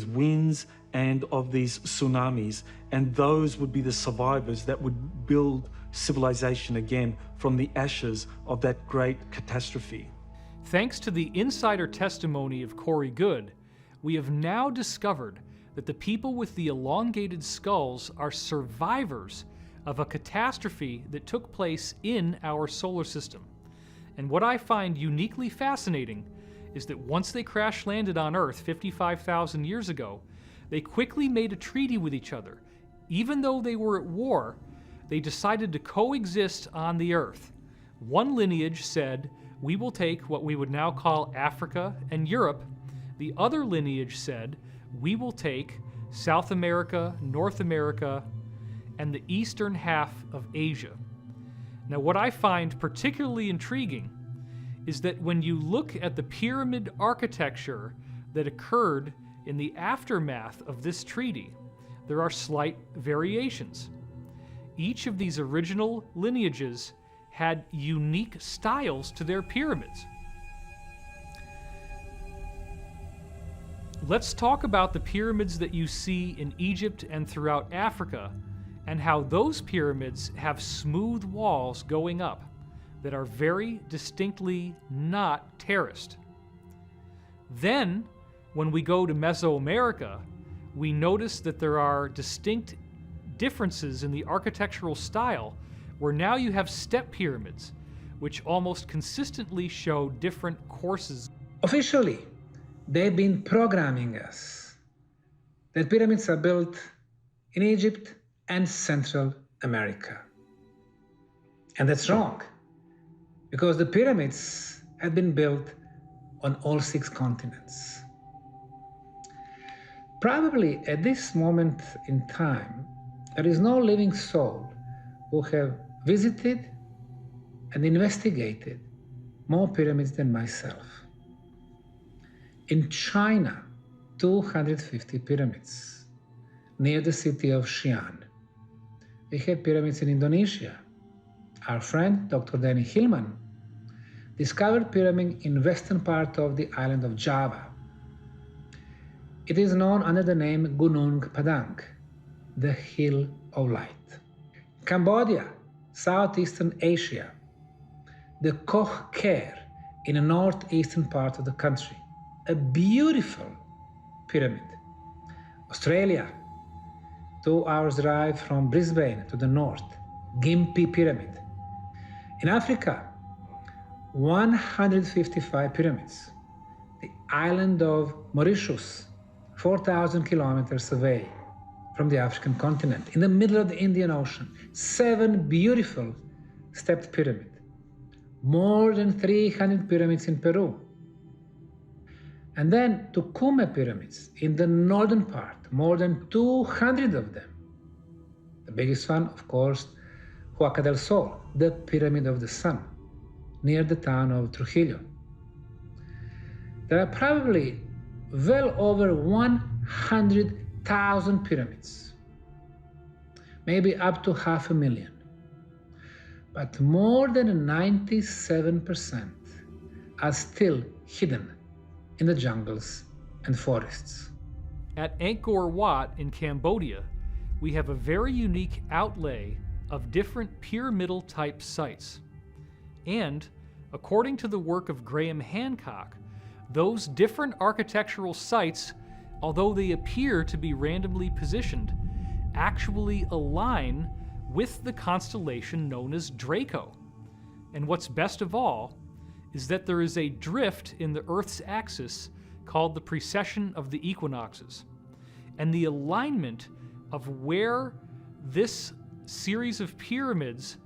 winds and of these tsunamis, and those would be the survivors that would build civilization again from the ashes of that great catastrophe. Thanks to the insider testimony of Corey Goode, we have now discovered that the people with the elongated skulls are survivors of a catastrophe that took place in our solar system. And what I find uniquely fascinating is that once they crash-landed on Earth 55,000 years ago, they quickly made a treaty with each other. Even though they were at war, they decided to coexist on the Earth. One lineage said, "We will take what we would now call Africa and Europe." The other lineage said, "We will take South America, North America, and the eastern half of Asia." Now, what I find particularly intriguing is that when you look at the pyramid architecture that occurred in the aftermath of this treaty, there are slight variations. Each of these original lineages had unique styles to their pyramids. Let's talk about the pyramids that you see in Egypt and throughout Africa, and how those pyramids have smooth walls going up that are very distinctly not terraced. Then, when we go to Mesoamerica, we notice that there are distinct differences in the architectural style, where now you have step pyramids, which almost consistently show different courses. Officially, they've been programming us that pyramids are built in Egypt and Central America. And that's wrong, because the pyramids have been built on all 6 continents. Probably at this moment in time, there is no living soul who have visited and investigated more pyramids than myself. In China, 250 pyramids near the city of Xi'an. We have pyramids in Indonesia. Our friend, Dr. Danny Hillman, discovered pyramid in western part of the island of Java. It is known under the name Gunung Padang, the Hill of Light. Cambodia, Southeastern Asia, the Koh Ker in the northeastern part of the country, a beautiful pyramid. Australia, 2 hours drive from Brisbane to the north, Gympie Pyramid. In Africa, 155 pyramids. The island of Mauritius, 4,000 kilometers away from the African continent, in the middle of the Indian Ocean, 7 beautiful stepped pyramids. More than 300 pyramids in Peru. And then Tucumã pyramids in the northern part, more than 200 of them. The biggest one, of course, Huaca del Sol, the Pyramid of the Sun, near the town of Trujillo. There are probably well over 100,000 pyramids, maybe up to 500,000. But more than 97% are still hidden in the jungles and forests. At Angkor Wat in Cambodia, we have a very unique outlay of different pyramidal type sites. And, according to the work of Graham Hancock, those different architectural sites, although they appear to be randomly positioned, actually align with the constellation known as Draco. And what's best of all is that there is a drift in the Earth's axis called the precession of the equinoxes. And the alignment of where this series of pyramids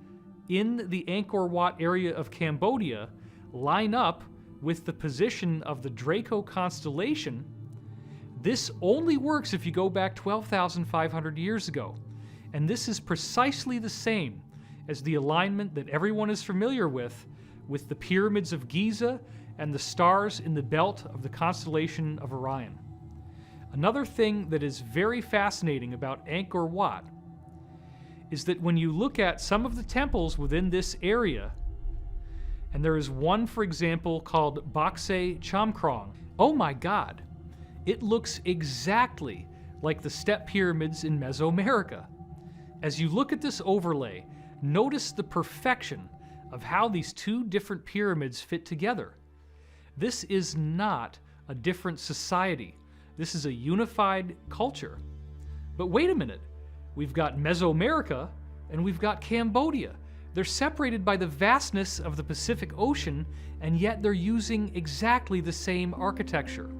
in the Angkor Wat area of Cambodia line up with the position of the Draco constellation, this only works if you go back 12,500 years ago. And this is precisely the same as the alignment that everyone is familiar with the pyramids of Giza and the stars in the belt of the constellation of Orion. Another thing that is very fascinating about Angkor Wat is that when you look at some of the temples within this area, and there is one, for example, called Bakse Chamkrong. Oh my God, it looks exactly like the step pyramids in Mesoamerica. As you look at this overlay, notice the perfection of how these two different pyramids fit together. This is not a different society. This is a unified culture. But wait a minute, we've got Mesoamerica and we've got Cambodia. They're separated by the vastness of the Pacific Ocean, and yet they're using exactly the same architecture.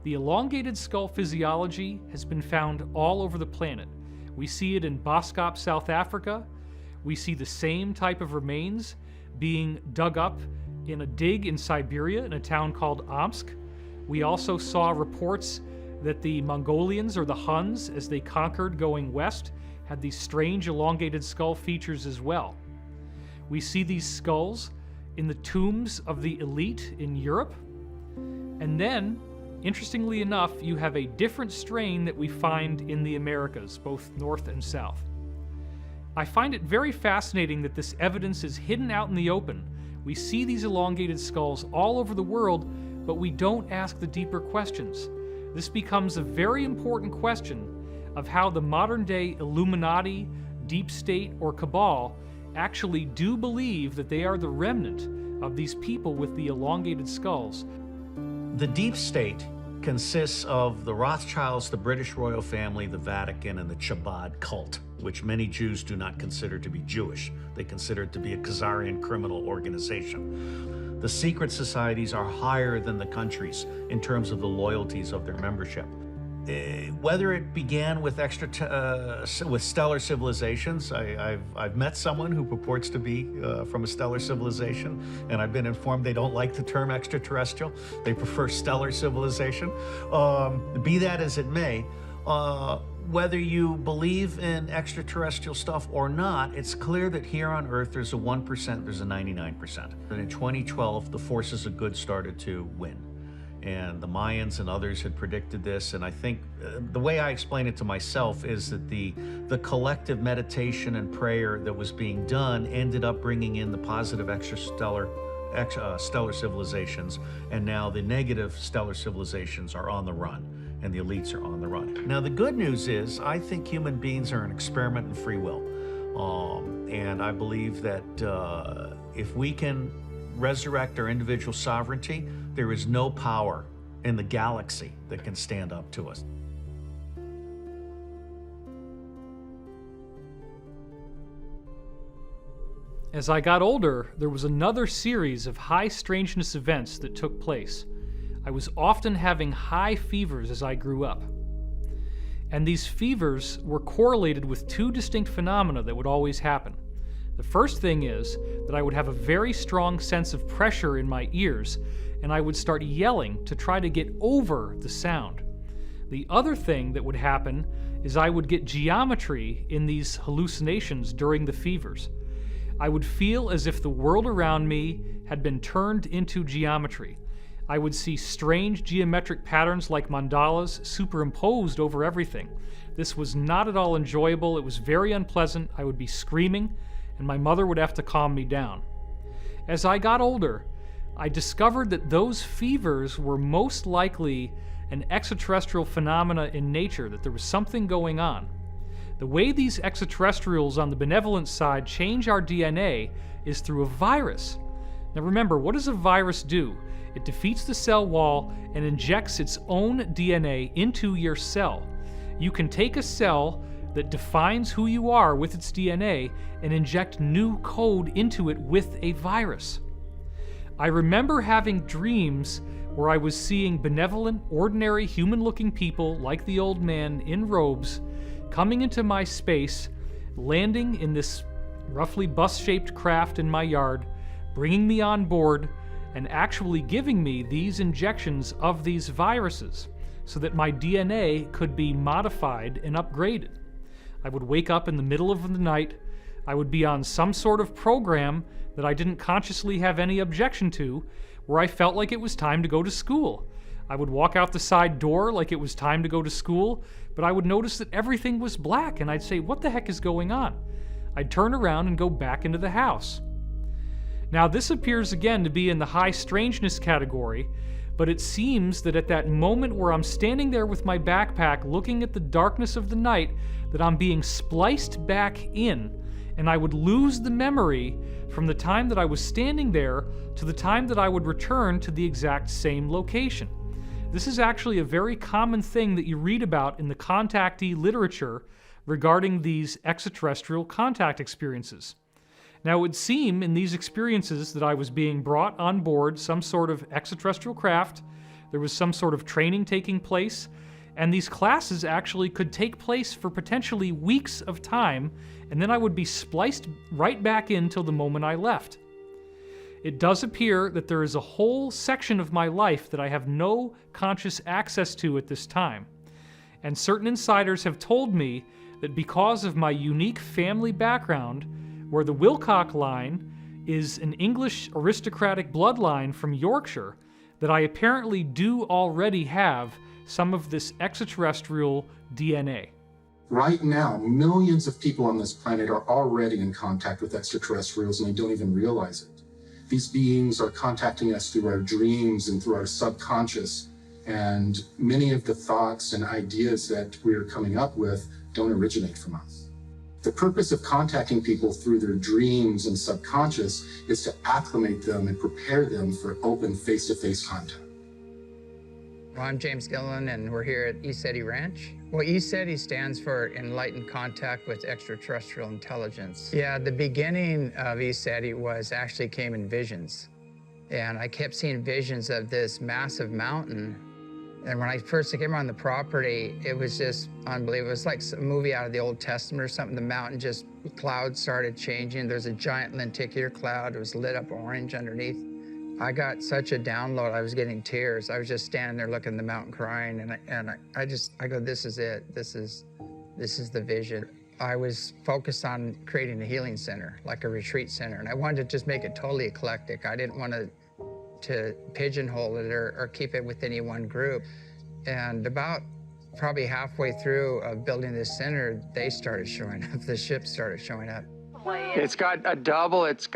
The elongated skull physiology has been found all over the planet. We see it in Boskop, South Africa. We see the same type of remains being dug up in a dig in Siberia in a town called Omsk. We also saw reports that the Mongolians, or the Huns, as they conquered going west, had these strange elongated skull features as well. We see these skulls in the tombs of the elite in Europe. And then, interestingly enough, you have a different strain that we find in the Americas, both north and south. I find it very fascinating that this evidence is hidden out in the open. We see these elongated skulls all over the world, but we don't ask the deeper questions. This becomes a very important question of how the modern-day Illuminati, deep state, or cabal actually do believe that they are the remnant of these people with the elongated skulls. The deep state consists of the Rothschilds, the British royal family, the Vatican, and the Chabad cult, which many Jews do not consider to be Jewish. They consider it to be a Khazarian criminal organization. The secret societies are higher than the countries in terms of the loyalties of their membership. Whether it began with with stellar civilizations, I've met someone who purports to be from a stellar civilization, and I've been informed they don't like the term extraterrestrial. They prefer stellar civilization. Be that as it may, whether you believe in extraterrestrial stuff or not, it's clear that here on Earth there's a 1%, there's a 99%. And in 2012, the forces of good started to win. And the Mayans and others had predicted this. And I think the way I explain it to myself is that the collective meditation and prayer that was being done ended up bringing in the positive stellar civilizations, and now the negative stellar civilizations are on the run, and the elites are on the run. Now, the good news is I think human beings are an experiment in free will. And I believe that if we can resurrect our individual sovereignty, there is no power in the galaxy that can stand up to us. As I got older, there was another series of high strangeness events that took place. I was often having high fevers as I grew up. And these fevers were correlated with two distinct phenomena that would always happen. The first thing is that I would have a very strong sense of pressure in my ears, and I would start yelling to try to get over the sound. The other thing that would happen is I would get geometry in these hallucinations during the fevers. I would feel as if the world around me had been turned into geometry. I would see strange geometric patterns like mandalas superimposed over everything. This was not at all enjoyable. It was very unpleasant. I would be screaming, and my mother would have to calm me down. As I got older, I discovered that those fevers were most likely an extraterrestrial phenomena in nature, that there was something going on. The way these extraterrestrials on the benevolent side change our DNA is through a virus. Now remember, what does a virus do? It defeats the cell wall and injects its own DNA into your cell. You can take a cell that defines who you are with its DNA and inject new code into it with a virus. I remember having dreams where I was seeing benevolent, ordinary, human-looking people like the old man in robes coming into my space, landing in this roughly bus-shaped craft in my yard, bringing me on board, and actually giving me these injections of these viruses so that my DNA could be modified and upgraded. I would wake up in the middle of the night. I would be on some sort of program that I didn't consciously have any objection to, where I felt like it was time to go to school. I would walk out the side door like it was time to go to school, but I would notice that everything was black, and I'd say, what the heck is going on? I'd turn around and go back into the house. Now, this appears again to be in the high strangeness category, but it seems that at that moment where I'm standing there with my backpack looking at the darkness of the night, that I'm being spliced back in, and I would lose the memory from the time that I was standing there to the time that I would return to the exact same location. This is actually a very common thing that you read about in the contactee literature regarding these extraterrestrial contact experiences. Now, it would seem in these experiences that I was being brought on board some sort of extraterrestrial craft, there was some sort of training taking place, and these classes actually could take place for potentially weeks of time, and then I would be spliced right back in till the moment I left. It does appear that there is a whole section of my life that I have no conscious access to at this time, and certain insiders have told me that because of my unique family background, where the Wilcock line is an English aristocratic bloodline from Yorkshire, that I apparently do already have some of this extraterrestrial DNA. Right now, millions of people on this planet are already in contact with extraterrestrials and they don't even realize it. These beings are contacting us through our dreams and through our subconscious, and many of the thoughts and ideas that we're coming up with don't originate from us. The purpose of contacting people through their dreams and subconscious is to acclimate them and prepare them for open face-to-face contact. Well, I'm James Gilliland, and we're here at ESETI Ranch. Well, ESETI stands for Enlightened Contact with Extraterrestrial Intelligence. Yeah, the beginning of ESETI actually came in visions. And I kept seeing visions of this massive mountain. And when I first came on the property, it was just unbelievable. It was like a movie out of the Old Testament or something. The mountain just, clouds started changing. There's a giant lenticular cloud. It was lit up orange underneath. I got such a download, I was getting tears. I was just standing there looking at the mountain crying, and I go, this is it. This is the vision. I was focused on creating a healing center, like a retreat center, and I wanted to just make it totally eclectic. I didn't want to to pigeonhole it or keep it with any one group. And about probably halfway through of building this center, they started showing up. The ships started showing up. It's got a double. It's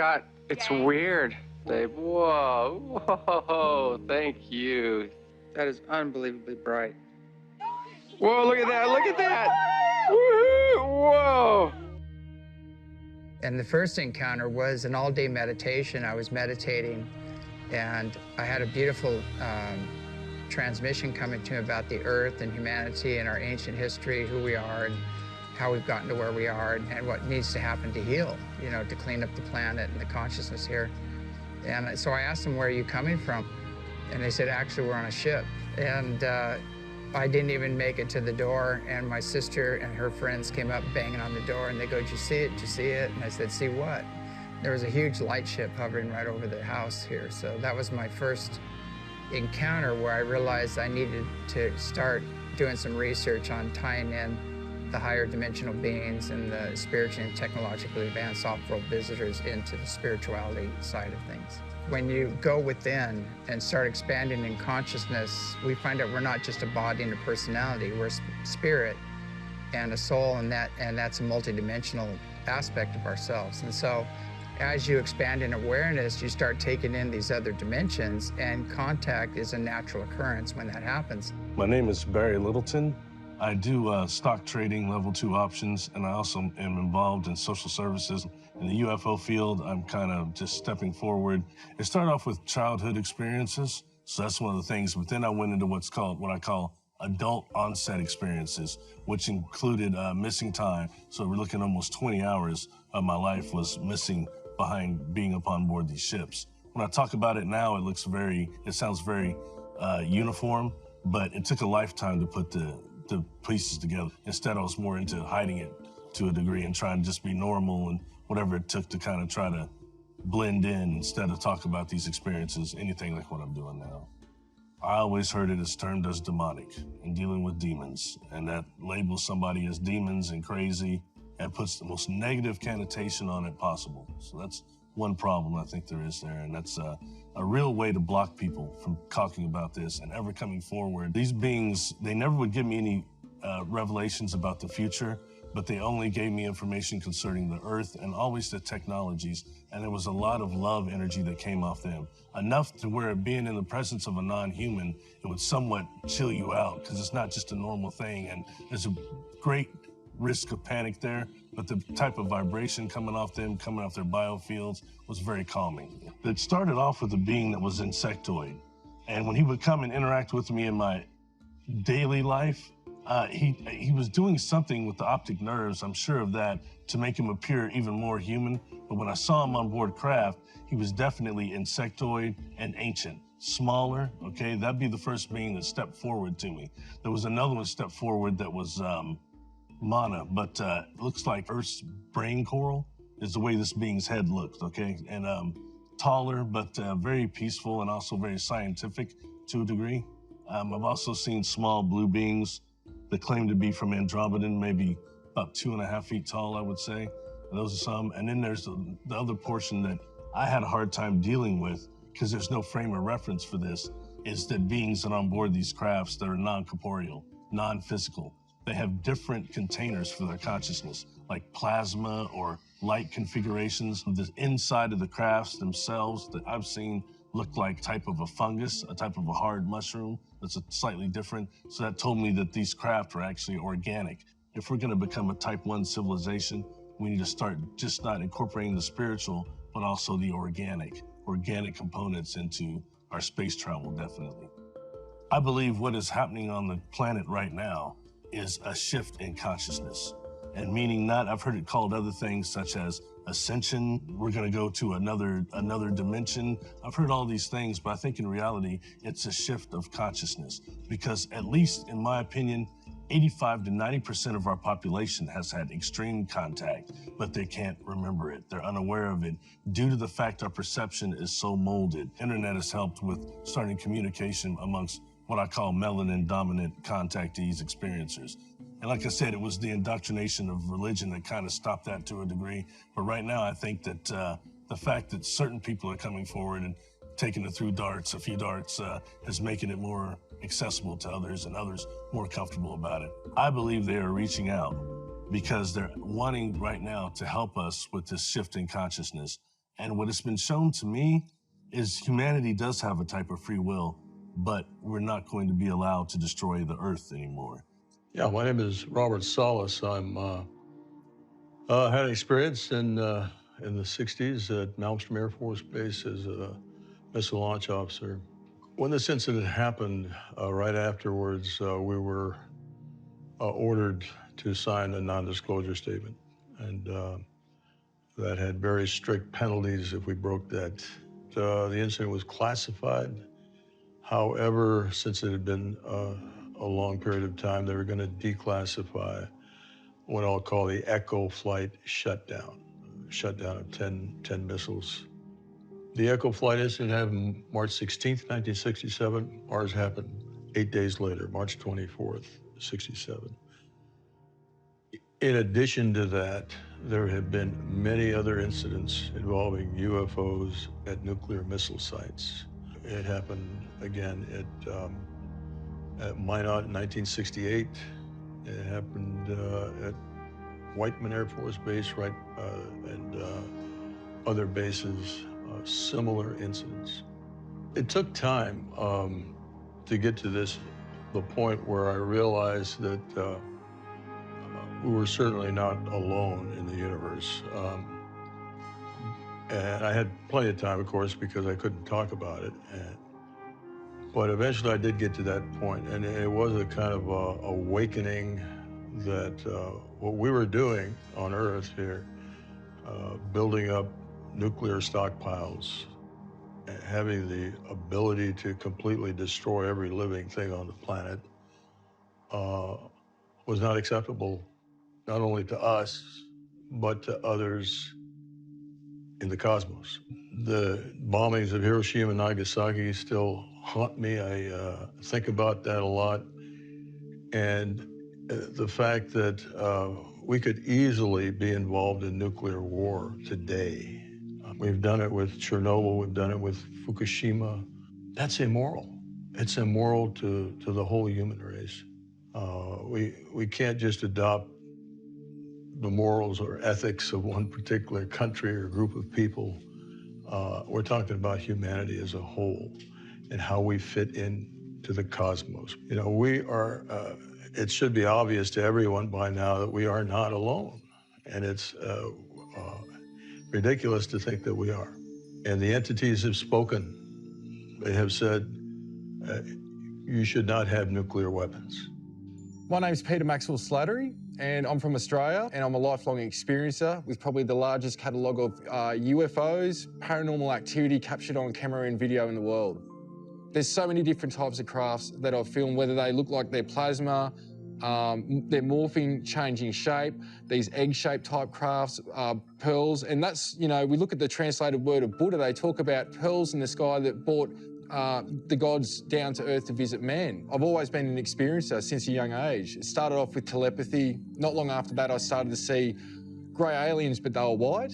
weird. Whoa, whoa, thank you. That is unbelievably bright. Whoa, look at that, look at that. Woo-hoo, whoa. And the first encounter was an all-day meditation. I was meditating, and I had a beautiful transmission coming to me about the earth and humanity and our ancient history, who we are and how we've gotten to where we are and what needs to happen to heal, you know, to clean up the planet and the consciousness here. And so I asked them, where are you coming from? And they said, actually, we're on a ship. And I didn't even make it to the door, and my sister and her friends came up banging on the door, and they go, did you see it? Did you see it? And I said, see what? There was a huge light ship hovering right over the house here. So that was my first encounter where I realized I needed to start doing some research on tying in the higher dimensional beings and the spiritually and technologically advanced off-world visitors into the spirituality side of things. When you go within and start expanding in consciousness, we find out we're not just a body and a personality, we're a spirit and a soul, and that's a multidimensional aspect of ourselves. And so as you expand in awareness, you start taking in these other dimensions, and contact is a natural occurrence when that happens. My name is Barry Littleton. I do stock trading, level 2 options, and I also am involved in social services. In the UFO field, I'm kind of just stepping forward. It started off with childhood experiences, so that's one of the things, but then I went into what I call adult onset experiences, which included missing time. So we're looking almost 20 hours of my life was missing behind being upon board these ships. When I talk about it now, it sounds very uniform, but it took a lifetime to put the pieces together. Instead, I was more into hiding it to a degree and trying to just be normal and whatever it took to kind of try to blend in instead of talk about these experiences, anything like what I'm doing now. I always heard it as termed as demonic and dealing with demons, and that labels somebody as demons and crazy and puts the most negative connotation on it possible. So that's one problem I think there is there, and that's a real way to block people from talking about this and ever coming forward. These beings, they never would give me any revelations about the future, but they only gave me information concerning the earth and always the technologies, and there was a lot of love energy that came off them. Enough to where being in the presence of a non-human, it would somewhat chill you out, because it's not just a normal thing, and there's a great risk of panic there, but the type of vibration coming off them, coming off their biofields, was very calming. It started off with a being that was insectoid, and when he would come and interact with me in my daily life, he was doing something with the optic nerves, I'm sure of that, to make him appear even more human. But when I saw him on board craft, he was definitely insectoid and ancient. Smaller, okay? That'd be the first being that stepped forward to me. There was another one stepped forward that was Mana, but it looks like Earth's brain coral is the way this being's head looked, okay? And taller, but very peaceful and also very scientific to a degree. I've also seen small blue beings that claim to be from Andromedan, maybe about 2.5 feet tall, I would say. And those are some. And then there's the other portion that I had a hard time dealing with, because there's no frame of reference for this, is that beings that are on board these crafts that are non-corporeal, non-physical, they have different containers for their consciousness, like plasma or light configurations. The inside of the crafts themselves that I've seen look like type of a fungus, a type of a hard mushroom that's slightly different. So that told me that these craft are actually organic. If we're gonna become a type 1 civilization, we need to start just not incorporating the spiritual, but also the organic components into our space travel, definitely. I believe what is happening on the planet right now is a shift in consciousness. And meaning not, I've heard it called other things such as ascension, we're gonna go to another dimension. I've heard all these things, but I think in reality, it's a shift of consciousness. Because at least in my opinion, 85 to 90% of our population has had extreme contact, but they can't remember it. They're unaware of it due to the fact our perception is so molded. Internet has helped with starting communication amongst what I call melanin-dominant contactees, experiencers. And like I said, it was the indoctrination of religion that kind of stopped that to a degree. But right now, I think that the fact that certain people are coming forward and taking it through darts, a few darts, is making it more accessible to others and others more comfortable about it. I believe they are reaching out because they're wanting right now to help us with this shift in consciousness. And what has been shown to me is humanity does have a type of free will, but we're not going to be allowed to destroy the earth anymore. Yeah, my name is Robert Salas. I'm had experience in the 60s at Malmstrom Air Force Base as a missile launch officer. When this incident happened, right afterwards, we were ordered to sign a non-disclosure statement, and that had very strict penalties if we broke that. The incident was classified. However, since it had been a long period of time, they were going to declassify what I'll call the Echo flight shutdown of 10 missiles. The Echo flight incident happened March 16th, 1967. Ours happened 8 days later, March 24th, 67. In addition to that, there have been many other incidents involving UFOs at nuclear missile sites. It happened again at Minot in 1968. It happened at Whiteman Air Force Base, right, and other bases, similar incidents. It took time to get to the point where I realized that we were certainly not alone in the universe. And I had plenty of time, of course, because I couldn't talk about it. But eventually I did get to that point, and it was a kind of awakening that what we were doing on Earth here, building up nuclear stockpiles, having the ability to completely destroy every living thing on the planet, was not acceptable, not only to us, but to others in the cosmos. The bombings of Hiroshima and Nagasaki still haunt me. I think about that a lot. And the fact that we could easily be involved in nuclear war today. We've done it with Chernobyl, we've done it with Fukushima. That's immoral. It's immoral to the whole human race. We can't just adopt the morals or ethics of one particular country or group of people. We're talking about humanity as a whole and how we fit into the cosmos. You know, we are, it should be obvious to everyone by now that we are not alone. And it's ridiculous to think that we are. And the entities have spoken. They have said, you should not have nuclear weapons. My name's Peter Maxwell Slattery, and I'm from Australia, and I'm a lifelong experiencer with probably the largest catalogue of UFOs, paranormal activity captured on camera and video in the world. There's so many different types of crafts that I've filmed, whether they look like they're plasma, they're morphing, changing shape, these egg-shaped type crafts, pearls, and that's, you know, we look at the translated word of Buddha, they talk about pearls in the sky that brought the gods down to earth to visit man. I've always been an experiencer since a young age. It started off with telepathy. Not long after that, I started to see grey aliens, but they were white.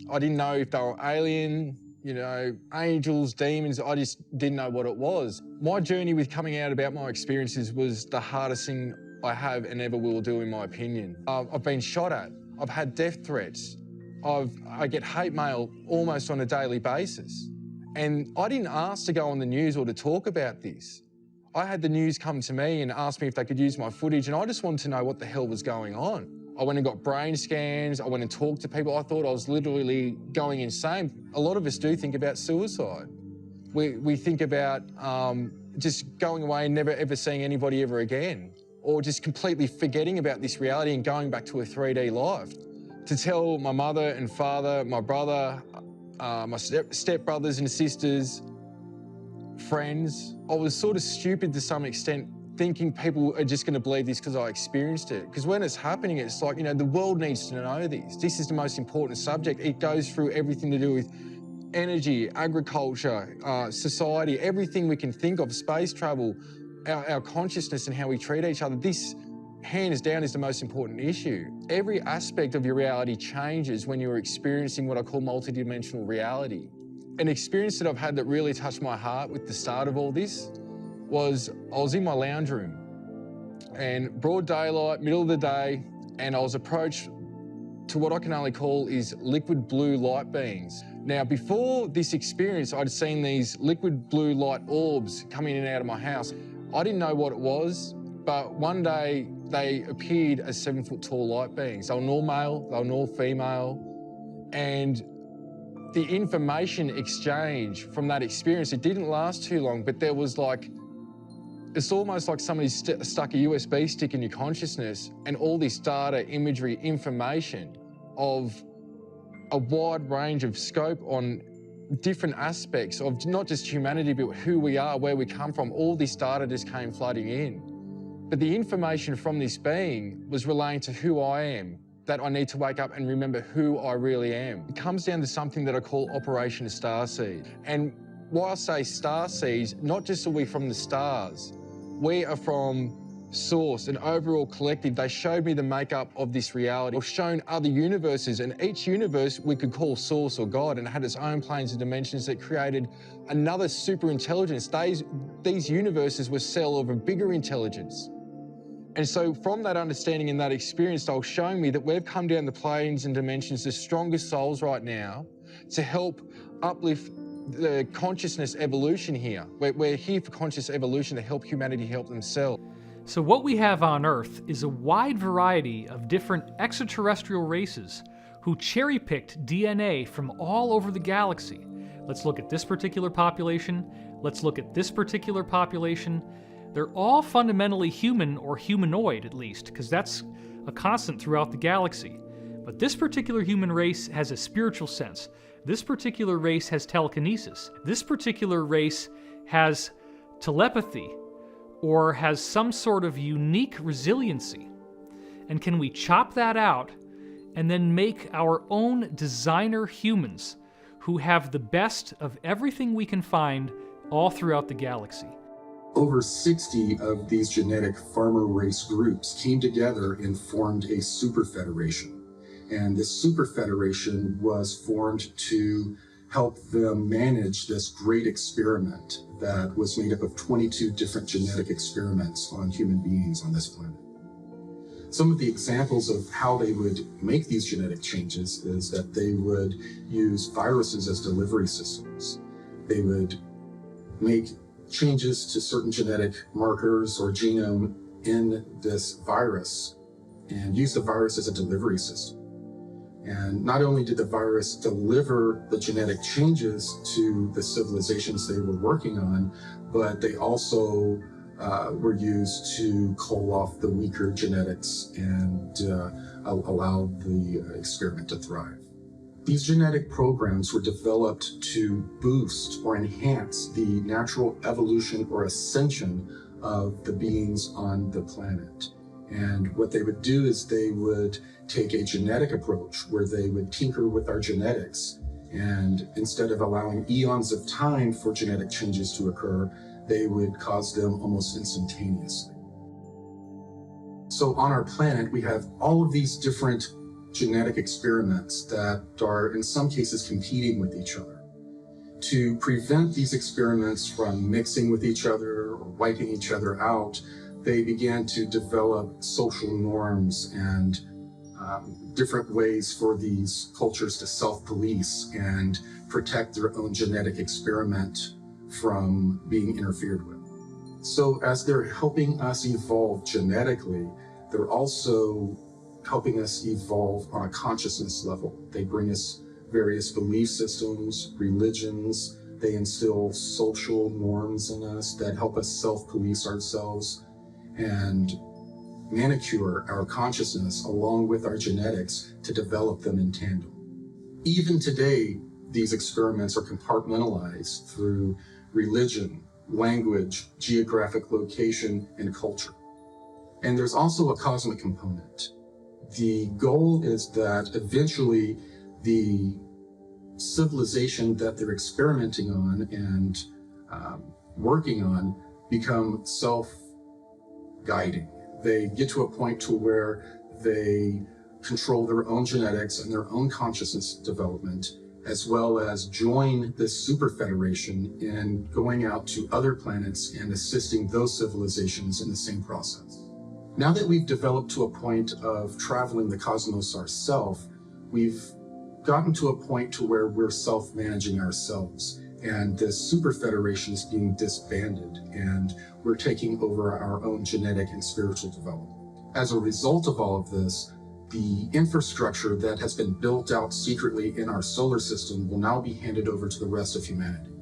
I didn't know if they were alien, you know, angels, demons. I just didn't know what it was. My journey with coming out about my experiences was the hardest thing I have and ever will do, in my opinion. I've been shot at. I've had death threats. I get hate mail almost on a daily basis. And I didn't ask to go on the news or to talk about this. I had the news come to me and ask me if they could use my footage, and I just wanted to know what the hell was going on. I went and got brain scans, I went and talked to people. I thought I was literally going insane. A lot of us do think about suicide. We think about just going away and never ever seeing anybody ever again, or just completely forgetting about this reality and going back to a 3D life. To tell my mother and father, my brother, my stepbrothers and sisters, friends, I was sort of stupid to some extent, thinking people are just going to believe this because I experienced it. Because when it's happening, it's like, you know, the world needs to know this. This is the most important subject. It goes through everything to do with energy, agriculture, society, everything we can think of, space travel, our consciousness and how we treat each other. This, hands down, is the most important issue. Every aspect of your reality changes when you're experiencing what I call multidimensional reality. An experience that I've had that really touched my heart with the start of all this was I was in my lounge room and broad daylight, middle of the day, and I was approached to what I can only call is liquid blue light beings. Now, before this experience, I'd seen these liquid blue light orbs coming in and out of my house. I didn't know what it was, but one day they appeared as 7-foot tall light beings. They were all male, they were all female, and the information exchange from that experience, it didn't last too long, but there was like, it's almost like somebody stuck a USB stick in your consciousness and all this data, imagery, information of a wide range of scope on different aspects of not just humanity, but who we are, where we come from. All this data just came flooding in. But the information from this being was relating to who I am, that I need to wake up and remember who I really am. It comes down to something that I call Operation Starseed. And why I say starseeds, not just are we from the stars, we are from Source, an overall collective. They showed me the makeup of this reality. I've shown other universes, and each universe we could call Source or God, and it had its own planes and dimensions that created another super intelligence. These universes were cell of a bigger intelligence. And so from that understanding and that experience, they were showing me that we've come down the planes and dimensions, the strongest souls right now, to help uplift the consciousness evolution here. We're here for conscious evolution to help humanity help themselves. So what we have on Earth is a wide variety of different extraterrestrial races who cherry-picked DNA from all over the galaxy. Let's look at this particular population. Let's look at this particular population. They're all fundamentally human, or humanoid at least, because that's a constant throughout the galaxy. But this particular human race has a spiritual sense. This particular race has telekinesis. This particular race has telepathy, or has some sort of unique resiliency. And can we chop that out and then make our own designer humans who have the best of everything we can find all throughout the galaxy? Over 60 of these genetic farmer race groups came together and formed a super federation. And this super federation was formed to help them manage this great experiment that was made up of 22 different genetic experiments on human beings on this planet. Some of the examples of how they would make these genetic changes is that they would use viruses as delivery systems. They would make changes to certain genetic markers or genome in this virus and use the virus as a delivery system. And not only did the virus deliver the genetic changes to the civilizations they were working on, but they also were used to cull off the weaker genetics and allow the experiment to thrive. These genetic programs were developed to boost or enhance the natural evolution or ascension of the beings on the planet. And what they would do is they would take a genetic approach where they would tinker with our genetics. And instead of allowing eons of time for genetic changes to occur, they would cause them almost instantaneously. So on our planet, we have all of these different genetic experiments that are in some cases competing with each other. To prevent these experiments from mixing with each other or wiping each other out, they began to develop social norms and different ways for these cultures to self-police and protect their own genetic experiment from being interfered with. So as they're helping us evolve genetically, they're also helping us evolve on a consciousness level. They bring us various belief systems, religions. They instill social norms in us that help us self-police ourselves and manicure our consciousness along with our genetics to develop them in tandem. Even today, these experiments are compartmentalized through religion, language, geographic location, and culture. And there's also a cosmic component. The goal is that eventually the civilization that they're experimenting on and working on become self-guiding. They get to a point to where they control their own genetics and their own consciousness development, as well as join this super federation in going out to other planets and assisting those civilizations in the same process. Now that we've developed to a point of traveling the cosmos ourselves, we've gotten to a point to where we're self-managing ourselves, and this super federation is being disbanded, and we're taking over our own genetic and spiritual development. As a result of all of this, the infrastructure that has been built out secretly in our solar system will now be handed over to the rest of humanity.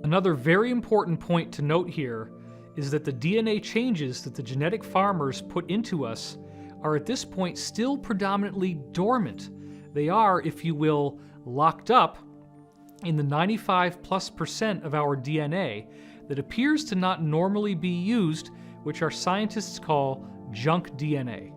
Another very important point to note here is that the DNA changes that the genetic farmers put into us are at this point still predominantly dormant. They are, if you will, locked up in the 95+% of our DNA that appears to not normally be used, which our scientists call junk DNA.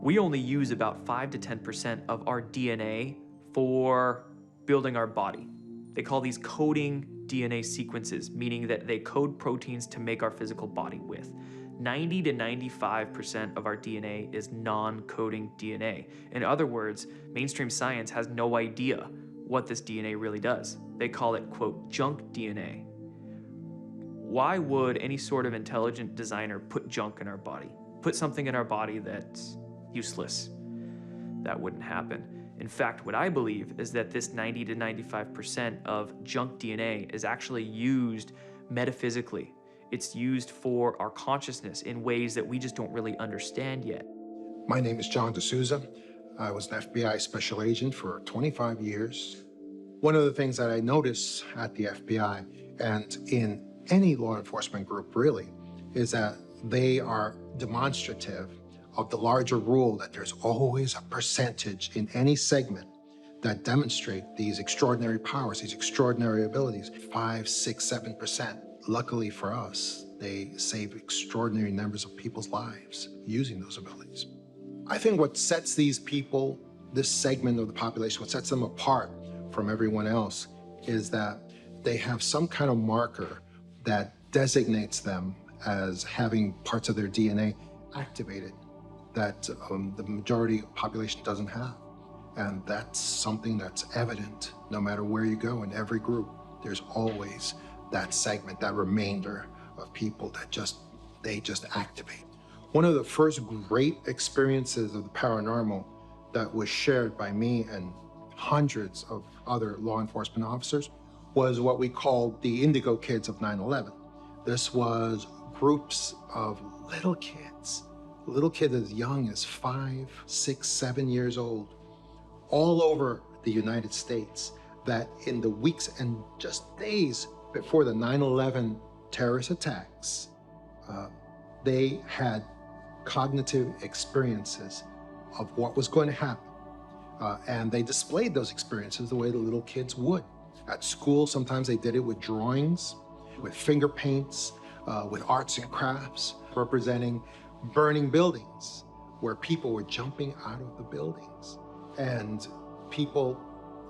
We only use about 5 to 10% of our DNA for building our body. They call these coding DNA sequences, meaning that they code proteins to make our physical body with. 90 to 95% of our DNA is non-coding DNA. In other words, mainstream science has no idea what this DNA really does. They call it, quote, junk DNA. Why would any sort of intelligent designer put junk in our body? Put something in our body that's useless? That wouldn't happen. In fact, what I believe is that this 90 to 95% of junk DNA is actually used metaphysically. It's used for our consciousness in ways that we just don't really understand yet. My name is John D'Souza. I was an FBI special agent for 25 years. One of the things that I notice at the FBI and in any law enforcement group really is that they are demonstrative of the larger rule that there's always a percentage in any segment that demonstrate these extraordinary powers, these extraordinary abilities, 5, 6, 7%. Luckily for us, they save extraordinary numbers of people's lives using those abilities. I think what sets these people, this segment of the population, what sets them apart from everyone else is that they have some kind of marker that designates them as having parts of their DNA activated that the majority of the population doesn't have. And that's something that's evident no matter where you go in every group. There's always that segment, that remainder of people that they just activate. One of the first great experiences of the paranormal that was shared by me and hundreds of other law enforcement officers was what we called the Indigo Kids of 9/11. This was groups of little kids as young as 5, 6, 7 years old, all over the United States, that in the weeks and just days before the 9/11 terrorist attacks, they had cognitive experiences of what was going to happen. And they displayed those experiences the way the little kids would. At school, sometimes they did it with drawings, with finger paints, with arts and crafts, representing burning buildings where people were jumping out of the buildings. And people,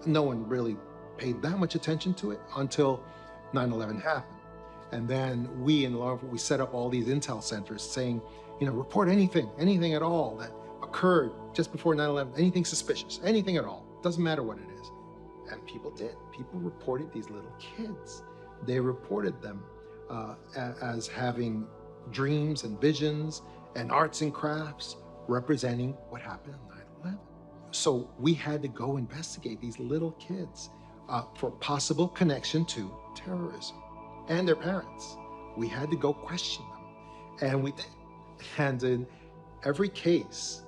no one really paid that much attention to it until 9/11 happened. And then we in law, we set up all these intel centers saying, report anything at all that occurred just before 9/11, anything suspicious, anything at all, doesn't matter what it is. And people did. People reported these little kids. They reported them as having dreams and visions and arts and crafts representing what happened on 9/11. So we had to go investigate these little kids for possible connection to terrorism and their parents. We had to go question them, and we did. And in every case,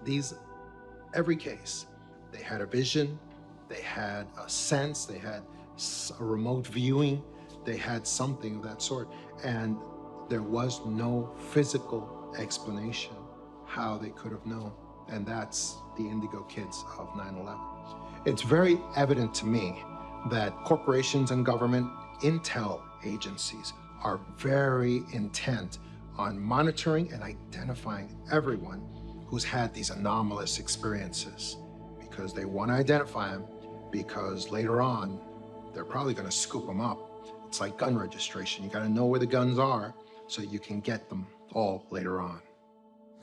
they had a vision, they had a sense, they had a remote viewing, they had something of that sort. And there was no physical explanation how they could have known. And that's the Indigo Kids of 9/11. It's very evident to me that corporations and government intel agencies are very intent on monitoring and identifying everyone who's had these anomalous experiences, because they want to identify them, because later on, they're probably going to scoop them up. It's like gun registration. You got to know where the guns are so you can get them all later on.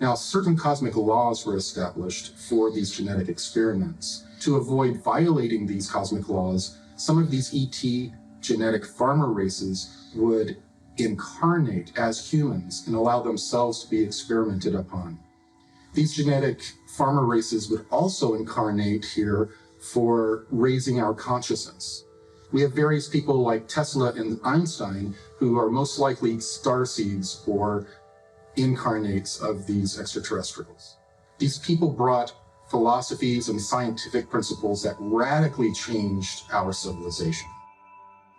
Now, certain cosmic laws were established for these genetic experiments. To avoid violating these cosmic laws, some of these ET genetic farmer races would incarnate as humans and allow themselves to be experimented upon. These genetic farmer races would also incarnate here for raising our consciousness. We have various people like Tesla and Einstein who are most likely starseeds or incarnates of these extraterrestrials. These people brought philosophies and scientific principles that radically changed our civilization.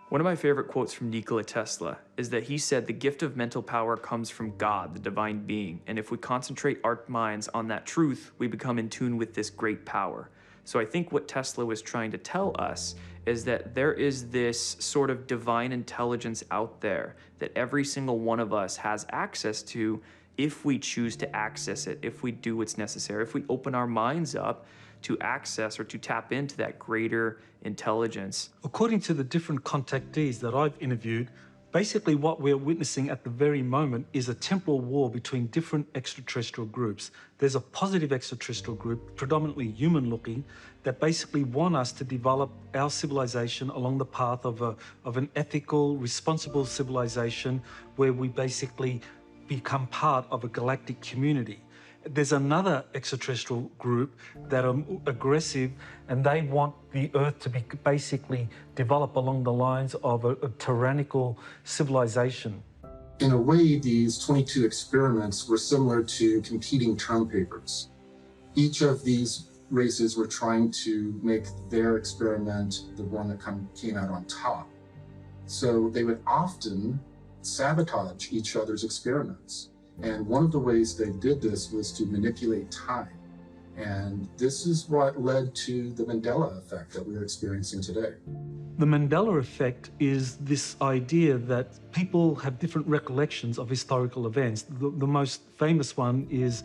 One of my favorite quotes from Nikola Tesla is that he said the gift of mental power comes from God, the divine being, and if we concentrate our minds on that truth, we become in tune with this great power. So I think what Tesla was trying to tell us is that there is this sort of divine intelligence out there that every single one of us has access to if we choose to access it, if we do what's necessary, if we open our minds up to access or to tap into that greater intelligence. According to the different contactees that I've interviewed, basically what we're witnessing at the very moment is a temporal war between different extraterrestrial groups. There's a positive extraterrestrial group, predominantly human-looking, that basically want us to develop our civilization along the path of an ethical, responsible civilization where we basically become part of a galactic community. There's another extraterrestrial group that are aggressive and they want the Earth to be basically develop along the lines of a tyrannical civilization. In a way, these 22 experiments were similar to competing term papers. Each of these races were trying to make their experiment the one that came out on top. So they would often sabotage each other's experiments. And one of the ways they did this was to manipulate time. And this is what led to the Mandela effect that we're experiencing today. The Mandela effect is this idea that people have different recollections of historical events. The most famous one is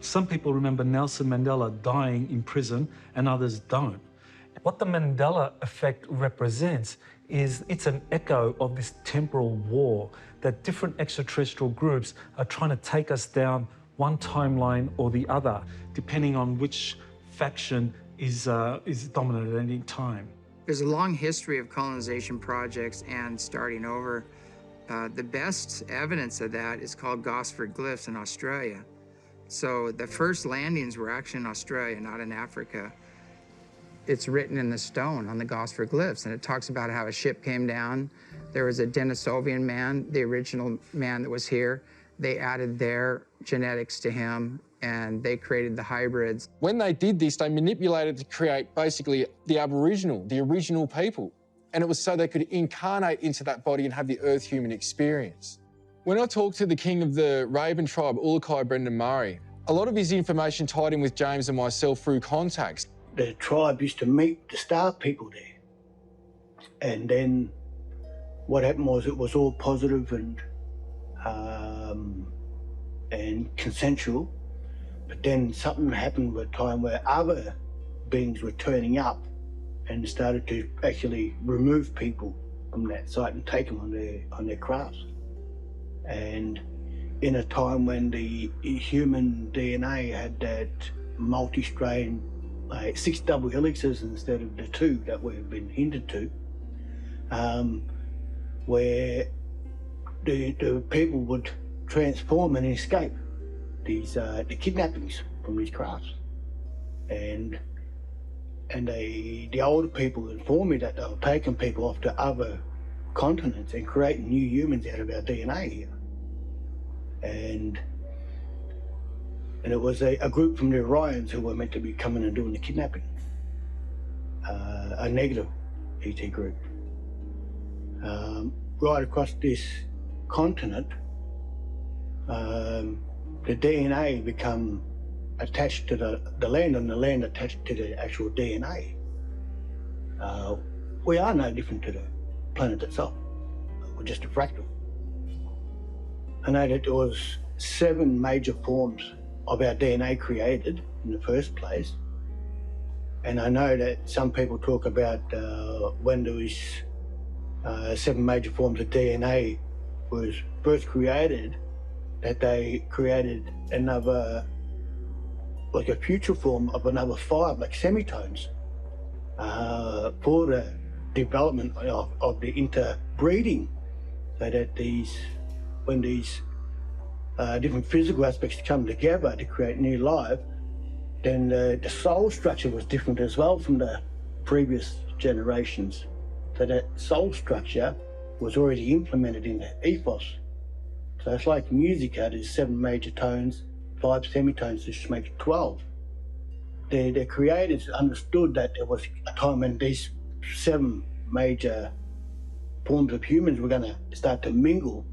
some people remember Nelson Mandela dying in prison and others don't. What the Mandela effect represents is it's an echo of this temporal war that different extraterrestrial groups are trying to take us down one timeline or the other, depending on which faction is dominant at any time. There's a long history of colonization projects and starting over. The best evidence of that is called Gosford glyphs in Australia. So the first landings were actually in Australia, not in Africa. It's written in the stone on the Gosford glyphs, and it talks about how a ship came down. There was a Denisovian man, the original man that was here. They added their genetics to him, and they created the hybrids. When they did this, they manipulated to create basically the Aboriginal, the original people. And it was so they could incarnate into that body and have the Earth human experience. When I talked to the king of the Raven tribe, Ulukai Brendan Murray, a lot of his information tied in with James and myself through contacts. The tribe used to meet the star people there. And then what happened was it was all positive and consensual. But then something happened at a time where other beings were turning up and started to actually remove people from that site and take them on their crafts. And in a time when the human DNA had that multi-strain, 6 double helixes instead of the 2 that we've been hindered to, where the people would transform and escape the kidnappings from these crafts. And the older people informed me that they were taking people off to other continents and creating new humans out of our DNA here. And it was a group from the Orions who were meant to be coming and doing the kidnapping. A negative ET group. Right across this continent, the DNA become attached to the land and the land attached to the actual DNA. We are no different to the planet itself. We're just a fractal. I know that there was 7 major forms of our DNA created in the first place. And I know that some people talk about when there was 7 major forms of DNA was first created, that they created another, like a future form of another 5, like semitones, for the development of the interbreeding, so that when these different physical aspects come together to create new life, then the soul structure was different as well from the previous generations. So that soul structure was already implemented in the ethos. So it's like music, there's 7 major tones, 5 semitones, which makes 12. The creators understood that there was a time when these 7 major forms of humans were going to start to mingle,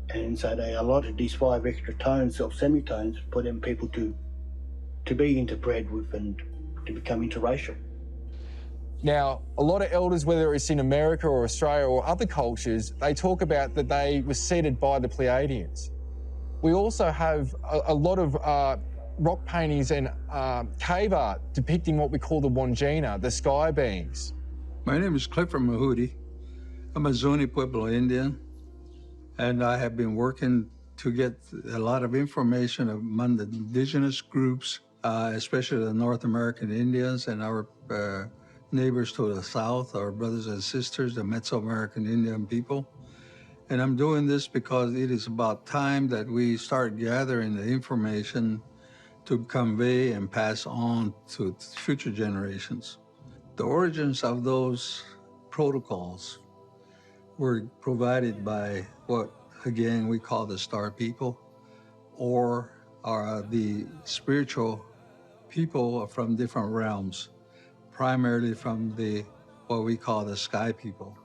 and so they allotted these 5 extra tones or semitones for them people to be interbred with and to become interracial. Now, a lot of elders, whether it's in America or Australia or other cultures, they talk about that they were seeded by the Pleiadians. We also have a lot of rock paintings and cave art depicting what we call the Wandjina, the sky beings. My name is Clifford Mahudi. I'm a Zuni Pueblo Indian, and I have been working to get a lot of information among the indigenous groups, especially the North American Indians and our neighbors to the south, our brothers and sisters, the Mesoamerican Indian people. And I'm doing this because it is about time that we start gathering the information to convey and pass on to future generations. The origins of those protocols were provided by what, again, we call the star people, or are the spiritual people from different realms, primarily from what we call the sky people,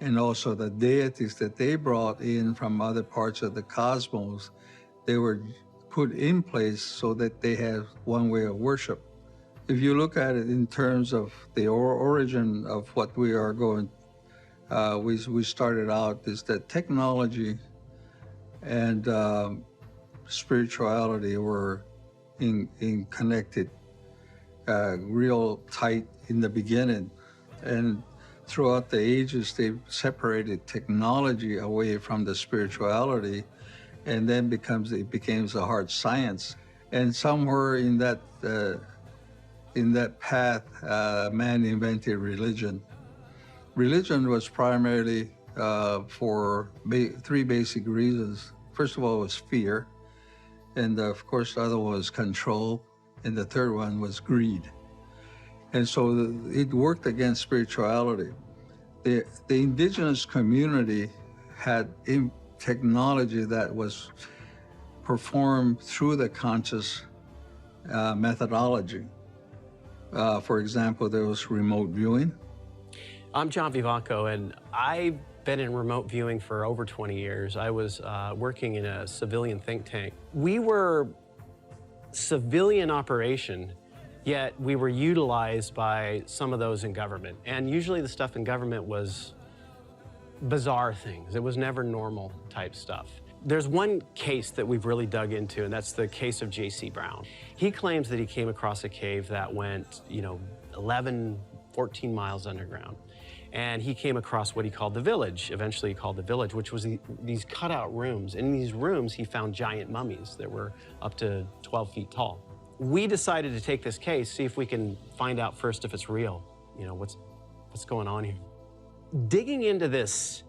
and also the deities that they brought in from other parts of the cosmos. They were put in place so that they have one way of worship. If you look at it in terms of the origin of what we are going, we started out is that technology and spirituality were in connected, real tight in the beginning, and throughout the ages they separated technology away from the spirituality, and then it becomes a hard science. And somewhere in that path, man invented religion. Religion was primarily for 3 basic reasons. First of all, was fear, and of course the other one was control, and the third one was greed. And so it worked against spirituality. The indigenous community had technology that was performed through the conscious methodology. For example, there was remote viewing. I'm John Vivanco, and I've been in remote viewing for over 20 years. I was working in a civilian think tank. We were civilian operation, yet we were utilized by some of those in government. And usually the stuff in government was bizarre things. It was never normal type stuff. There's one case that we've really dug into, and that's the case of J.C. Brown. He claims that he came across a cave that went, 11, 14 miles underground. And he came across what he called the village, eventually he called the village, which was these cutout rooms. In these rooms, he found giant mummies that were up to 12 feet tall. We decided to take this case, see if we can find out first if it's real. What's going on here? Digging into these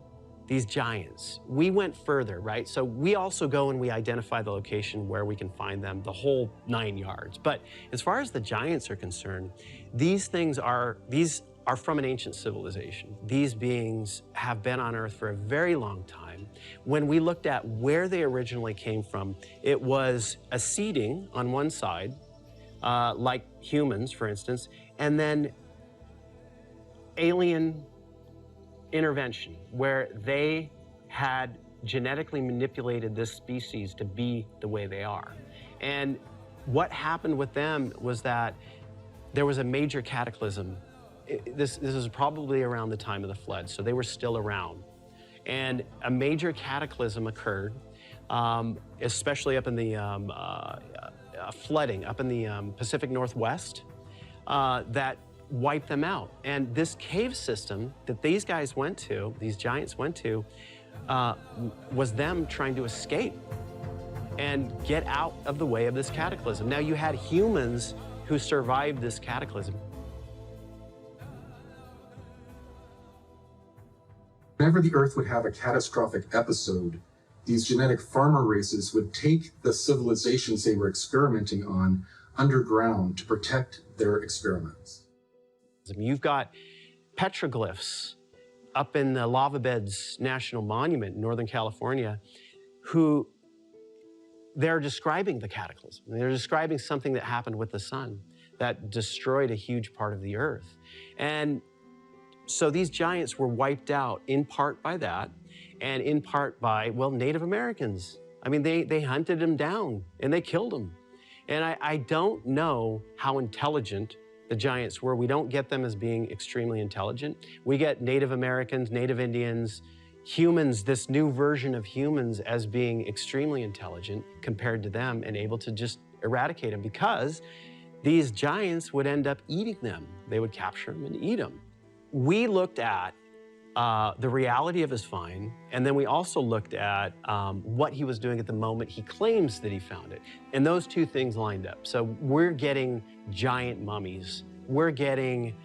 giants, we went further, right? So we also go and we identify the location where we can find them, the whole 9 yards. But as far as the giants are concerned, these are from an ancient civilization. These beings have been on Earth for a very long time. When we looked at where they originally came from, it was a seeding on one side, like humans, for instance, and then alien intervention, where they had genetically manipulated this species to be the way they are. And what happened with them was that there was a major cataclysm. This is probably around the time of the flood, so they were still around. And a major cataclysm occurred, especially up in the flooding, up in the Pacific Northwest, that wiped them out. And this cave system that these guys went to, these giants went to, was them trying to escape. and get out of the way of this cataclysm. Now, you had humans who survived this cataclysm. Whenever the Earth would have a catastrophic episode, these genetic farmer races would take the civilizations they were experimenting on underground to protect their experiments. You've got petroglyphs up in the Lava Beds National Monument in Northern California who they're describing the cataclysm. They're describing something that happened with the sun that destroyed a huge part of the Earth. And so these giants were wiped out in part by that and in part by, well, Native Americans. I mean, they hunted them down and they killed them. And I don't know how intelligent the giants were. We don't get them as being extremely intelligent. We get Native Americans, Native Indians, humans, this new version of humans as being extremely intelligent compared to them and able to just eradicate them because these giants would end up eating them. They would capture them and eat them. We looked at the reality of his find, and then we also looked at what he was doing at the moment he claims that he found it. And those two things lined up. So we're getting giant mummies. We're getting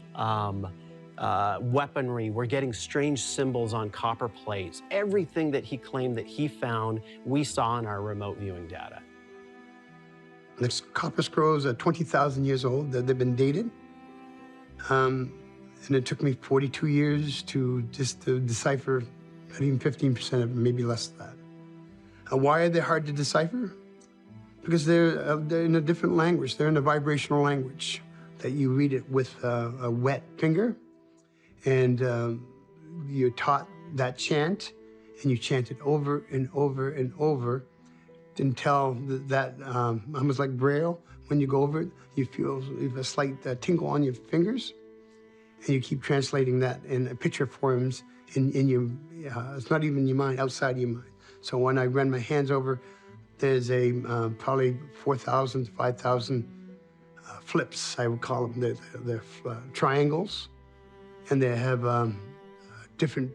weaponry. We're getting strange symbols on copper plates. Everything that he claimed that he found, we saw in our remote viewing data. There's copper scrolls are 20,000 years old. They've been dated. And it took me 42 years to decipher not even 15% of it, maybe less than that. Why are they hard to decipher? Because they're in a different language. They're in a vibrational language that you read it with a wet finger, and you're taught that chant, and you chant it over and over and over until that almost like Braille. When you go over it, you feel a slight tingle on your fingers. And you keep translating that, and a picture forms in your, it's not even your mind, outside your mind. So when I run my hands over, there's a probably 4,000 to 5,000 flips, I would call them. They're triangles, and they have different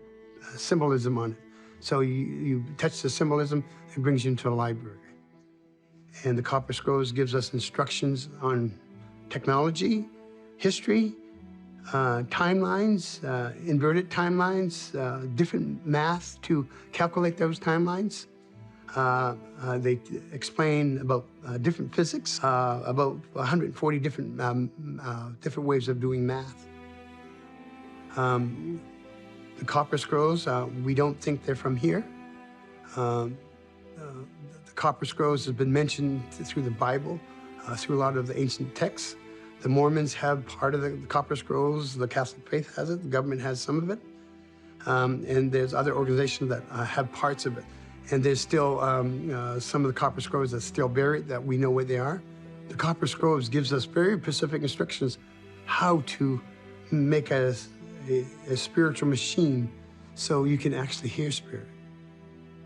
symbolism on it. So you touch the symbolism, it brings you into a library. And the Copper Scrolls gives us instructions on technology, history, timelines, inverted timelines, different math to calculate those timelines. They explain about different physics, about 140 different ways of doing math. The Copper Scrolls, we don't think they're from here. The Copper Scrolls has been mentioned through the Bible, through a lot of the ancient texts. The Mormons have part of the Copper Scrolls. The Catholic faith has it. The government has some of it. And there's other organizations that have parts of it. And there's still some of the Copper Scrolls that's still buried that we know where they are. The Copper Scrolls gives us very specific instructions how to make a spiritual machine so you can actually hear spirit.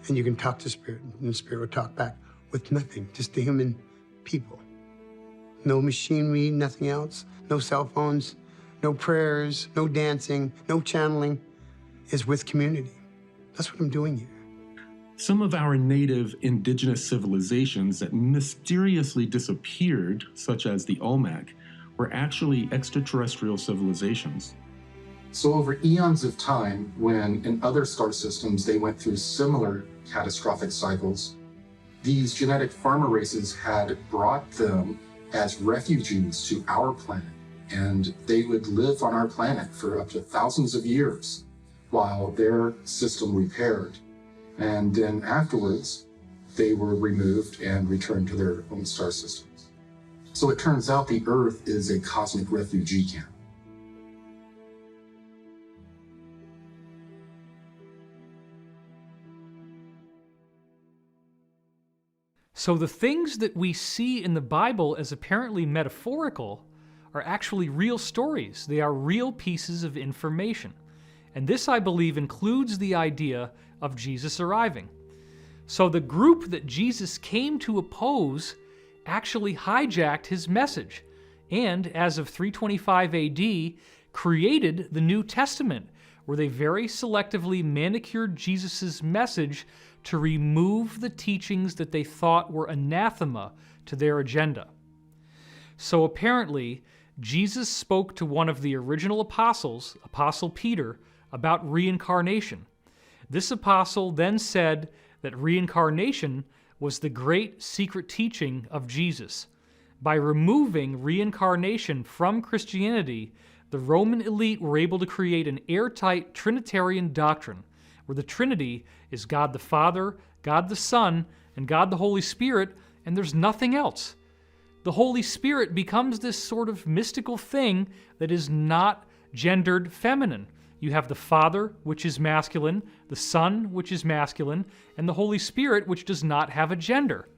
And you can talk to spirit, and the spirit will talk back with nothing, just the human people. No machinery, nothing else, no cell phones, no prayers, no dancing, no channeling. It's with community. That's what I'm doing here. Some of our native indigenous civilizations that mysteriously disappeared, such as the Olmec, were actually extraterrestrial civilizations. So over eons of time, when in other star systems they went through similar catastrophic cycles, these genetic farmer races had brought them as refugees to our planet, and they would live on our planet for up to thousands of years while their system repaired. And then afterwards, they were removed and returned to their own star systems. So it turns out the Earth is a cosmic refugee camp. So the things that we see in the Bible as apparently metaphorical are actually real stories. They are real pieces of information. And this, I believe, includes the idea of Jesus arriving. So the group that Jesus came to oppose actually hijacked his message, and as of 325 AD, created the New Testament, where they very selectively manicured Jesus' message to remove the teachings that they thought were anathema to their agenda. So apparently, Jesus spoke to one of the original apostles, Apostle Peter, about reincarnation. This apostle then said that reincarnation was the great secret teaching of Jesus. By removing reincarnation from Christianity, the Roman elite were able to create an airtight Trinitarian doctrine, where the Trinity is God the Father, God the Son, and God the Holy Spirit, and there's nothing else. The Holy Spirit becomes this sort of mystical thing that is not gendered feminine. You have the Father, which is masculine, the Son, which is masculine, and the Holy Spirit, which does not have a gender.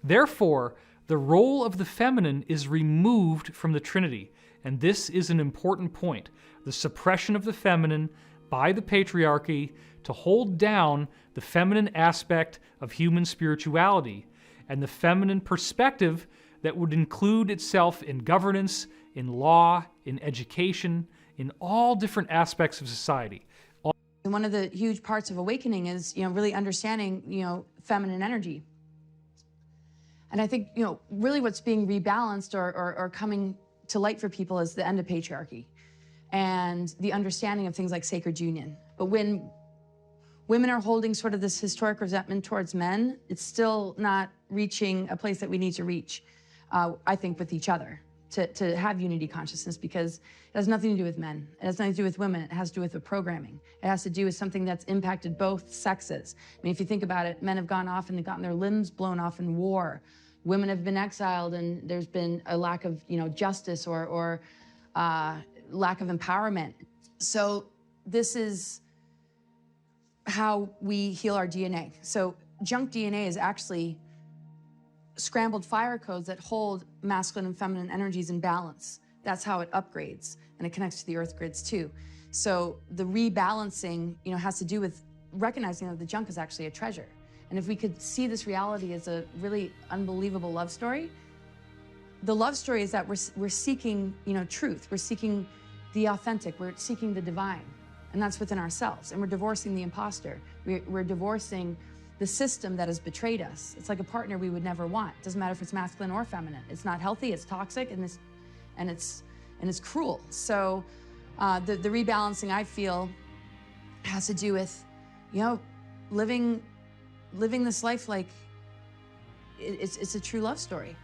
Therefore, the role of the feminine is removed from the Trinity, and this is an important point. The suppression of the feminine by the patriarchy to hold down the feminine aspect of human spirituality, and the feminine perspective that would include itself in governance, in law, in education, in all different aspects of society. And one of the huge parts of awakening is, really understanding, feminine energy. And I think, really what's being rebalanced or coming to light for people is the end of patriarchy and the understanding of things like sacred union. But when women are holding sort of this historic resentment towards men, it's still not reaching a place that we need to reach, I think, with each other. To have unity consciousness, because it has nothing to do with men. It has nothing to do with women. It has to do with the programming. It has to do with something that's impacted both sexes. I mean, if you think about it, men have gone off and they've gotten their limbs blown off in war. Women have been exiled, and there's been a lack of, justice or lack of empowerment. So this is how we heal our DNA. So junk DNA is actually scrambled fire codes that hold masculine and feminine energies in balance. That's how it upgrades, and it connects to the earth grids too. So the rebalancing, has to do with recognizing that the junk is actually a treasure. And if we could see this reality as a really unbelievable love story, the love story is that we're seeking, truth. We're seeking the authentic. We're seeking the divine, and that's within ourselves. And we're divorcing the imposter. We're divorcing the system that has betrayed us. It's like a partner we would never want. It doesn't matter if it's masculine or feminine. It's not healthy, it's toxic, and it's cruel. So the rebalancing, I feel, has to do with, living this life like it's a true love story.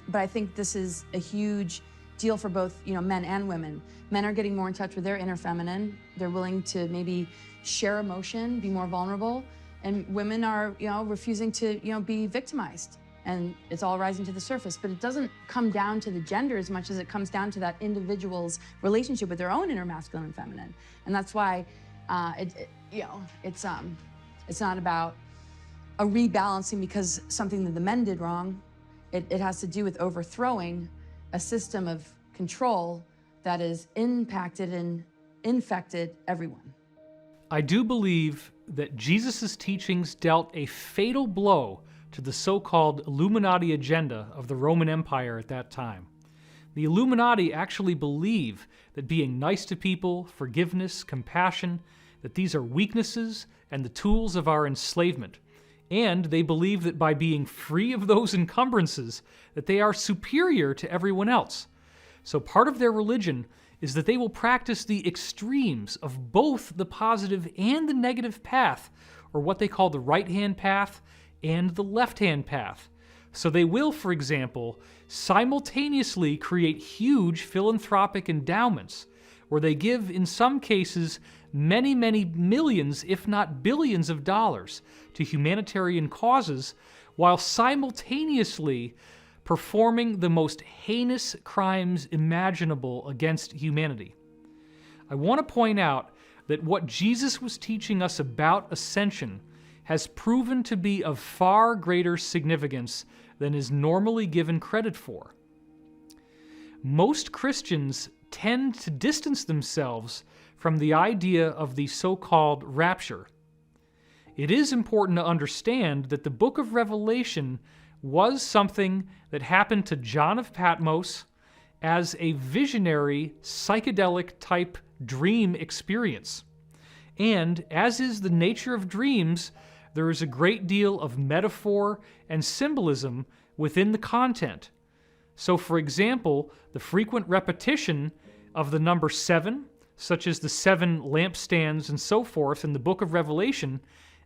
But I think this is a huge deal for both, men and women. Men are getting more in touch with their inner feminine. They're willing to maybe share emotion, be more vulnerable. And women are, refusing to, be victimized. And it's all rising to the surface. But it doesn't come down to the gender as much as it comes down to that individual's relationship with their own inner masculine and feminine. And that's why it's not about a rebalancing because something that the men did wrong. It has to do with overthrowing a system of control that has impacted and infected everyone. I do believe that Jesus' teachings dealt a fatal blow to the so-called Illuminati agenda of the Roman Empire at that time. The Illuminati actually believe that being nice to people, forgiveness, compassion, that these are weaknesses and the tools of our enslavement. And they believe that by being free of those encumbrances, that they are superior to everyone else. So part of their religion is that they will practice the extremes of both the positive and the negative path, or what they call the right-hand path and the left-hand path. So they will, for example, simultaneously create huge philanthropic endowments, where they give, in some cases, many, many millions, if not billions of dollars to humanitarian causes, while simultaneously performing the most heinous crimes imaginable against humanity. I want to point out that what Jesus was teaching us about ascension has proven to be of far greater significance than is normally given credit for. Most Christians tend to distance themselves from the idea of the so-called rapture. It is important to understand that the book of Revelation was something that happened to John of Patmos as a visionary, psychedelic-type dream experience. And, as is the nature of dreams, there is a great deal of metaphor and symbolism within the content. So, for example, the frequent repetition of the number 7, such as the 7 lampstands and so forth in the book of Revelation,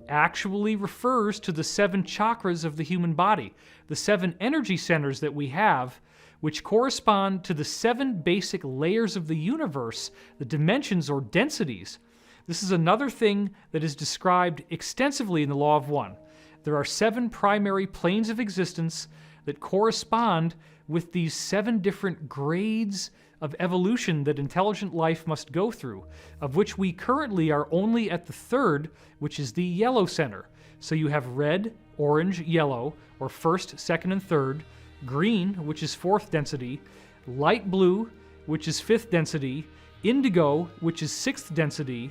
actually refers to the 7 chakras of the human body, the 7 energy centers that we have, which correspond to the 7 basic layers of the universe, the dimensions or densities. This is another thing that is described extensively in the Law of One. There are 7 primary planes of existence that correspond with these 7 different grades of evolution that intelligent life must go through, of which we currently are only at the 3rd, which is the yellow center. So you have red, orange, yellow, or 1st, 2nd, and 3rd, green, which is 4th density, light blue, which is 5th density, indigo, which is 6th density,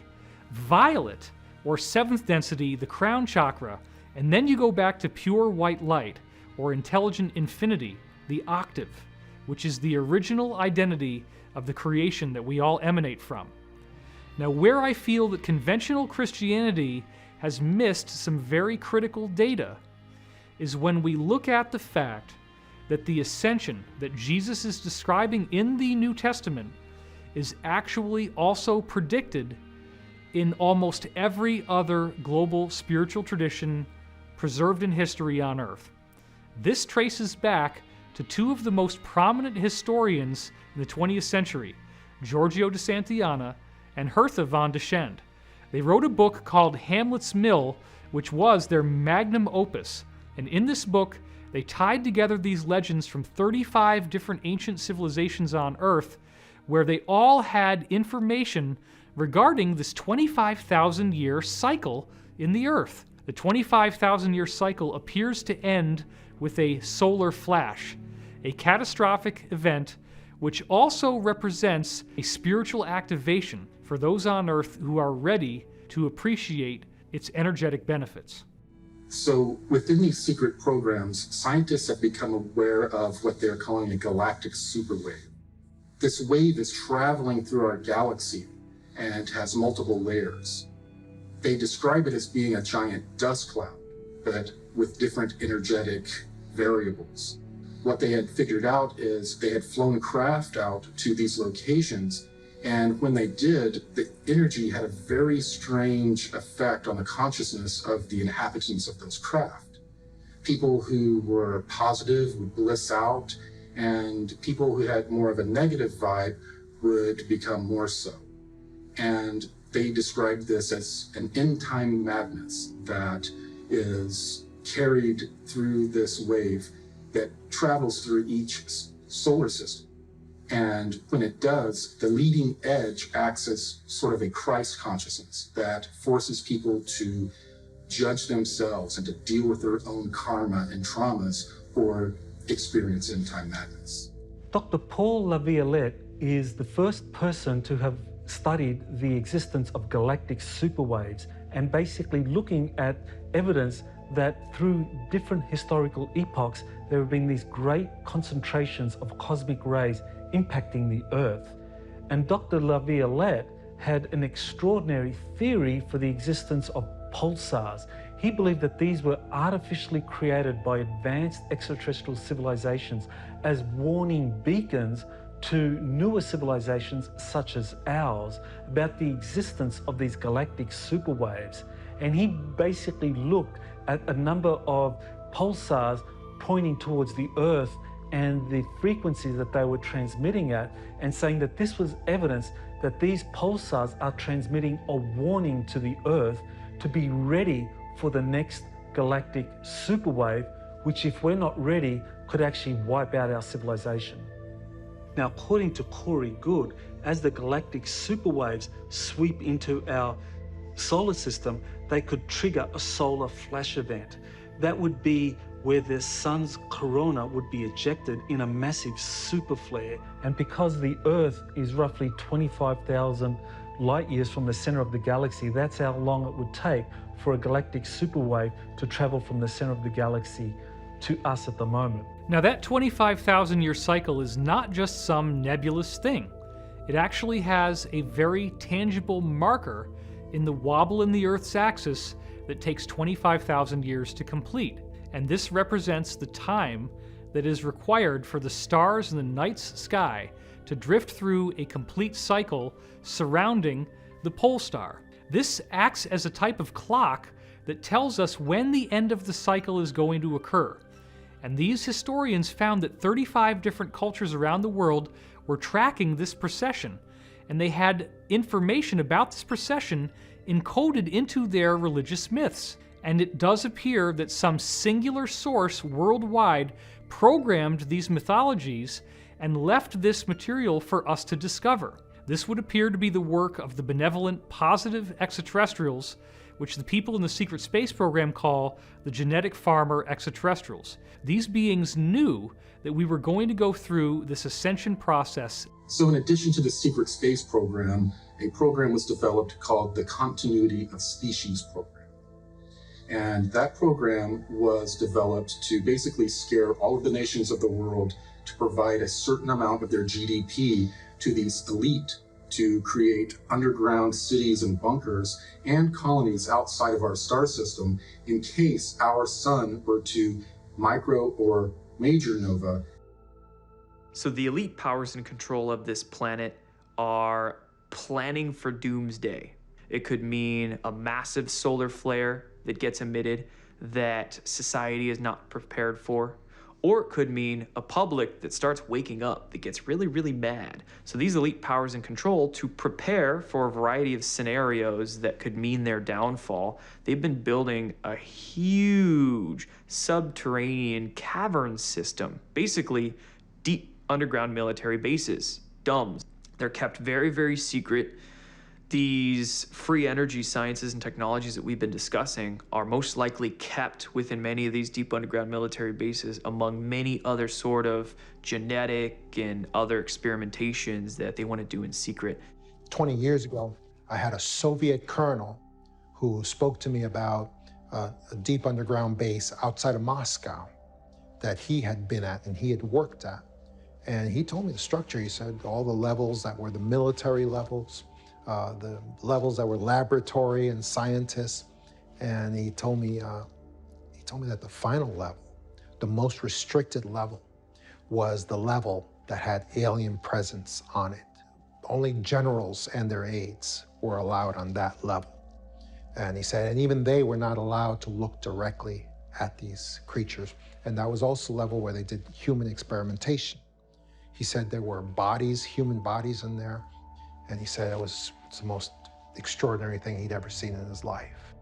violet, or 7th density, the crown chakra, and then you go back to pure white light, or intelligent infinity, the octave, which is the original identity of the creation that we all emanate from. Now, where I feel that conventional Christianity has missed some very critical data is when we look at the fact that the ascension that Jesus is describing in the New Testament is actually also predicted in almost every other global spiritual tradition preserved in history on Earth. This traces back to 2 of the most prominent historians in the 20th century, Giorgio de Santillana and Hertha von Deschend. They wrote a book called Hamlet's Mill, which was their magnum opus, and in this book, they tied together these legends from 35 different ancient civilizations on Earth, where they all had information regarding this 25,000-year cycle in the Earth. The 25,000-year cycle appears to end with a solar flash, a catastrophic event which also represents a spiritual activation for those on Earth who are ready to appreciate its energetic benefits. So within these secret programs, scientists have become aware of what they're calling a galactic superwave. This wave is traveling through our galaxy and has multiple layers. They describe it as being a giant dust cloud, but with different energetic variables. What they had figured out is they had flown craft out to these locations, and when they did, the energy had a very strange effect on the consciousness of the inhabitants of those craft. People who were positive would bliss out, and people who had more of a negative vibe would become more so. And they described this as an end-time madness that is carried through this wave that travels through each solar system. And when it does, the leading edge acts as sort of a Christ consciousness that forces people to judge themselves and to deal with their own karma and traumas or experience end-time madness. Dr. Paul Laviolette is the first person to have studied the existence of galactic superwaves and basically looking at evidence that through different historical epochs, there have been these great concentrations of cosmic rays impacting the Earth. And Dr. Laviolette had an extraordinary theory for the existence of pulsars. He believed that these were artificially created by advanced extraterrestrial civilizations as warning beacons to newer civilizations such as ours about the existence of these galactic superwaves. And he basically looked at a number of pulsars pointing towards the Earth and the frequencies that they were transmitting at, and saying that this was evidence that these pulsars are transmitting a warning to the Earth to be ready for the next galactic superwave, which, if we're not ready, could actually wipe out our civilization. Now, according to Corey Goode, as the galactic superwaves sweep into our solar system, they could trigger a solar flash event. That would be where the sun's corona would be ejected in a massive super flare. And because the Earth is roughly 25,000 light years from the center of the galaxy, that's how long it would take for a galactic superwave to travel from the center of the galaxy to us at the moment. Now, that 25,000-year cycle is not just some nebulous thing. It actually has a very tangible marker in the wobble in the Earth's axis that takes 25,000 years to complete, and this represents the time that is required for the stars in the night's sky to drift through a complete cycle surrounding the pole star. This acts as a type of clock that tells us when the end of the cycle is going to occur. And these historians found that 35 different cultures around the world were tracking this precession, and they had information about this precession encoded into their religious myths. And it does appear that some singular source worldwide programmed these mythologies and left this material for us to discover. This would appear to be the work of the benevolent, positive extraterrestrials, which the people in the secret space program call the genetic farmer extraterrestrials. These beings knew that we were going to go through this ascension process. So in addition to the secret space program, a program was developed called the Continuity of Species program. And that program was developed to basically scare all of the nations of the world to provide a certain amount of their GDP to these elite to create underground cities and bunkers and colonies outside of our star system in case our sun were to micro or major nova. So the elite powers in control of this planet are planning for doomsday. It could mean a massive solar flare that gets emitted that society is not prepared for. Or it could mean a public that starts waking up, that gets really, really mad. So these elite powers in control, to prepare for a variety of scenarios that could mean their downfall, they've been building a huge subterranean cavern system, basically deep underground military bases, DUMBs. They're kept very, very secret. These free energy sciences and technologies that we've been discussing are most likely kept within many of these deep underground military bases, among many other sort of genetic and other experimentations that they want to do in secret. 20 years ago, I had a Soviet colonel who spoke to me about a deep underground base outside of Moscow that he had been at and he had worked at. And he told me the structure. He said all the levels that were the military levels, the levels that were laboratory and scientists, and he told me that the final level, the most restricted level, was the level that had alien presence on it. Only generals and their aides were allowed on that level. And he said, and even they were not allowed to look directly at these creatures. And that was also the level where they did human experimentation. He said there were bodies, human bodies in there, and he said it's the most extraordinary thing he'd ever seen in his life.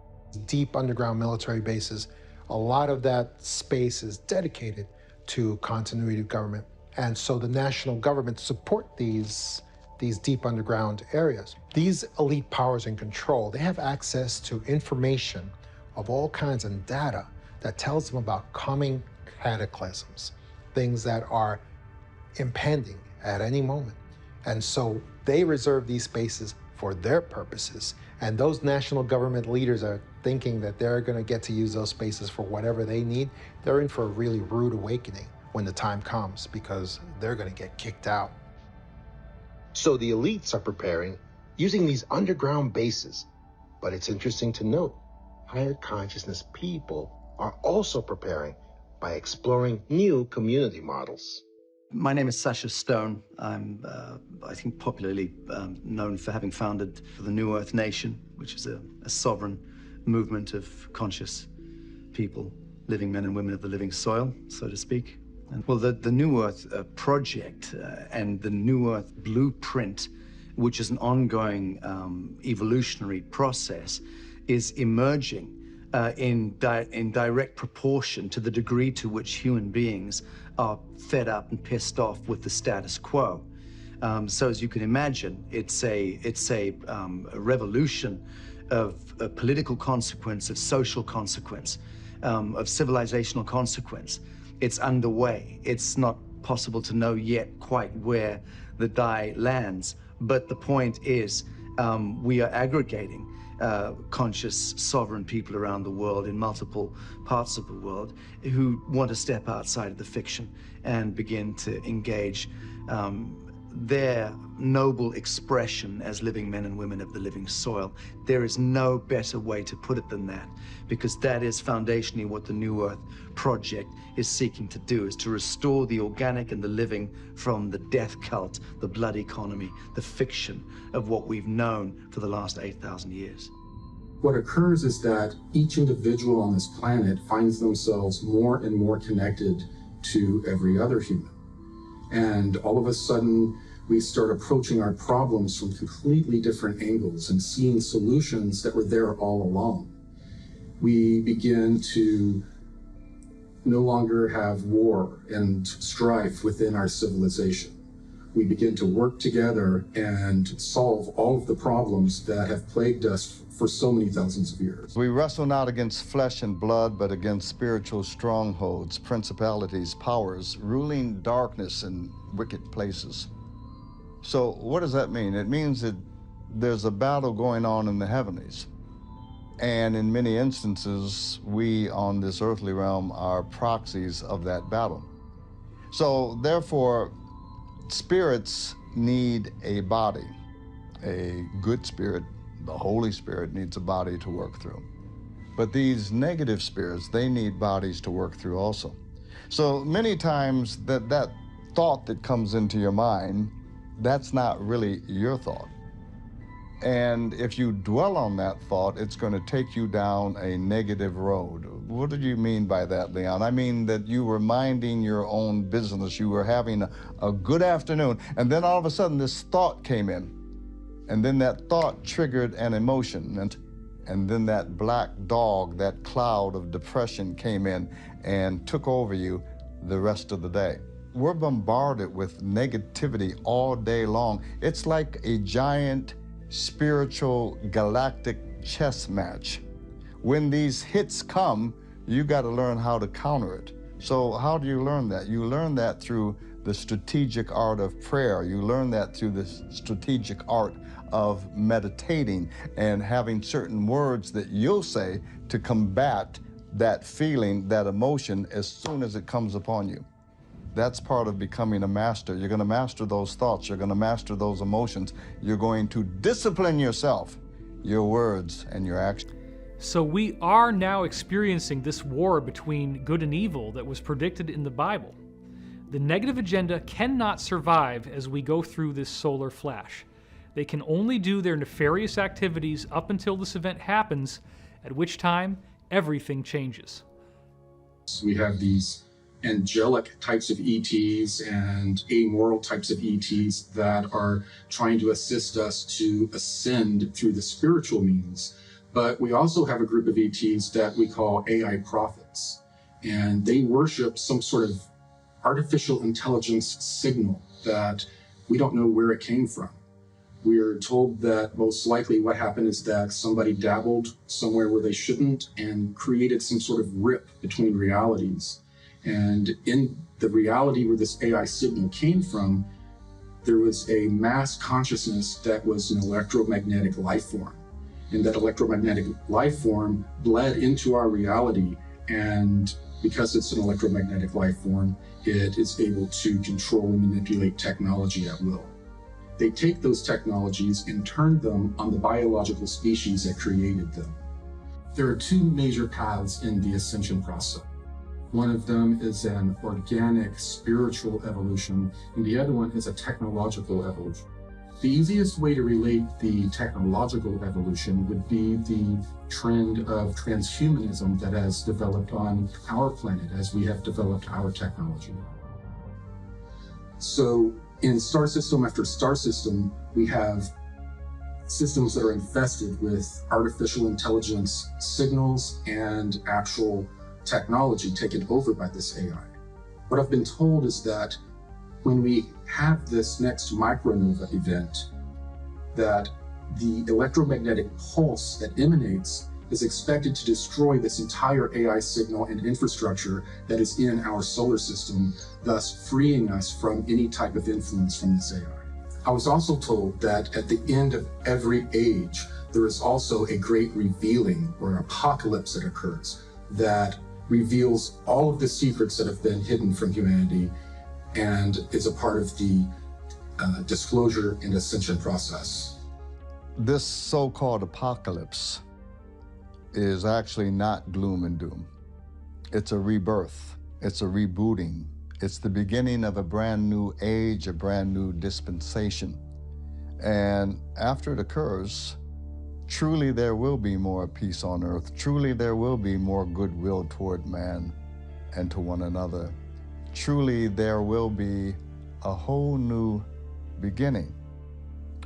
Deep underground military bases, a lot of that space is dedicated to continuity of government, and so the national government support these deep underground areas. These elite powers in control, they have access to information of all kinds and data that tells them about coming cataclysms, things that are impending at any moment. And so they reserve these spaces for their purposes. And those national government leaders are thinking that they're going to get to use those spaces for whatever they need. They're in for a really rude awakening when the time comes, because they're going to get kicked out. So the elites are preparing using these underground bases. But it's interesting to note, higher consciousness people are also preparing by exploring new community models. My name is Sasha Stone. I'm, I think, popularly known for having founded the New Earth Nation, which is a sovereign movement of conscious people, living men and women of the living soil, so to speak. And, well, the New Earth Project and the New Earth Blueprint, which is an ongoing evolutionary process, is emerging in direct proportion to the degree to which human beings are fed up and pissed off with the status quo. So as you can imagine, it's a revolution of political consequence, of social consequence, of civilizational consequence. It's underway. It's not possible to know yet quite where the die lands, but the point is we are aggregating conscious, sovereign people around the world in multiple parts of the world who want to step outside of the fiction and begin to engage their noble expression as living men and women of the living soil. There is no better way to put it than that, because that is foundationally what the New Earth Project is seeking to do, is to restore the organic and the living from the death cult, the blood economy, the fiction of what we've known for the last 8,000 years. What occurs is that each individual on this planet finds themselves more and more connected to every other human. And all of a sudden, we start approaching our problems from completely different angles and seeing solutions that were there all along. We begin to no longer have war and strife within our civilization. We begin to work together and solve all of the problems that have plagued us for so many thousands of years. We wrestle not against flesh and blood, but against spiritual strongholds, principalities, powers, ruling darkness in wicked places. So what does that mean? It means that there's a battle going on in the heavenlies. And in many instances, we on this earthly realm are proxies of that battle. So therefore, spirits need a body. A good spirit, the Holy Spirit, needs a body to work through. But these negative spirits, they need bodies to work through also. So many times that thought that comes into your mind, that's not really your thought. And if you dwell on that thought, it's going to take you down a negative road. What do you mean by that, Leon? I mean that you were minding your own business. You were having a good afternoon, and then all of a sudden this thought came in. And then that thought triggered an emotion, and then that black dog, that cloud of depression came in and took over you the rest of the day. We're bombarded with negativity all day long. It's like a giant spiritual galactic chess match. When these hits come, you got to learn how to counter it. So how do you learn that? You learn that through the strategic art of prayer. You learn that through the strategic art of meditating and having certain words that you'll say to combat that feeling, that emotion, as soon as it comes upon you. That's part of becoming a master. You're going to master those thoughts. You're going to master those emotions. You're going to discipline yourself, your words and your actions. So we are now experiencing this war between good and evil that was predicted in the Bible. The negative agenda cannot survive as we go through this solar flash. They can only do their nefarious activities up until this event happens, at which time everything changes. We have these angelic types of ETs and amoral types of ETs that are trying to assist us to ascend through the spiritual means. But we also have a group of ETs that we call AI prophets, and they worship some sort of artificial intelligence signal that we don't know where it came from. We are told that most likely what happened is that somebody dabbled somewhere where they shouldn't and created some sort of rip between realities. And in the reality where this AI signal came from, there was a mass consciousness that was an electromagnetic life form. And that electromagnetic life form bled into our reality. And because it's an electromagnetic life form, it is able to control and manipulate technology at will. They take those technologies and turn them on the biological species that created them. There are two major paths in the ascension process. One of them is an organic spiritual evolution, and the other one is a technological evolution. The easiest way to relate the technological evolution would be the trend of transhumanism that has developed on our planet as we have developed our technology. So in star system after star system, we have systems that are infested with artificial intelligence signals and actual technology taken over by this AI. What I've been told is that when we have this next micronova event, that the electromagnetic pulse that emanates is expected to destroy this entire AI signal and infrastructure that is in our solar system, thus freeing us from any type of influence from this AI. I was also told that at the end of every age, there is also a great revealing or apocalypse that occurs that reveals all of the secrets that have been hidden from humanity and is a part of the disclosure and ascension process. This so-called apocalypse is actually not gloom and doom. It's a rebirth. It's a rebooting. It's the beginning of a brand new age, a brand new dispensation. And after it occurs, truly there will be more peace on earth. Truly there will be more goodwill toward man and to one another. Truly there will be a whole new beginning.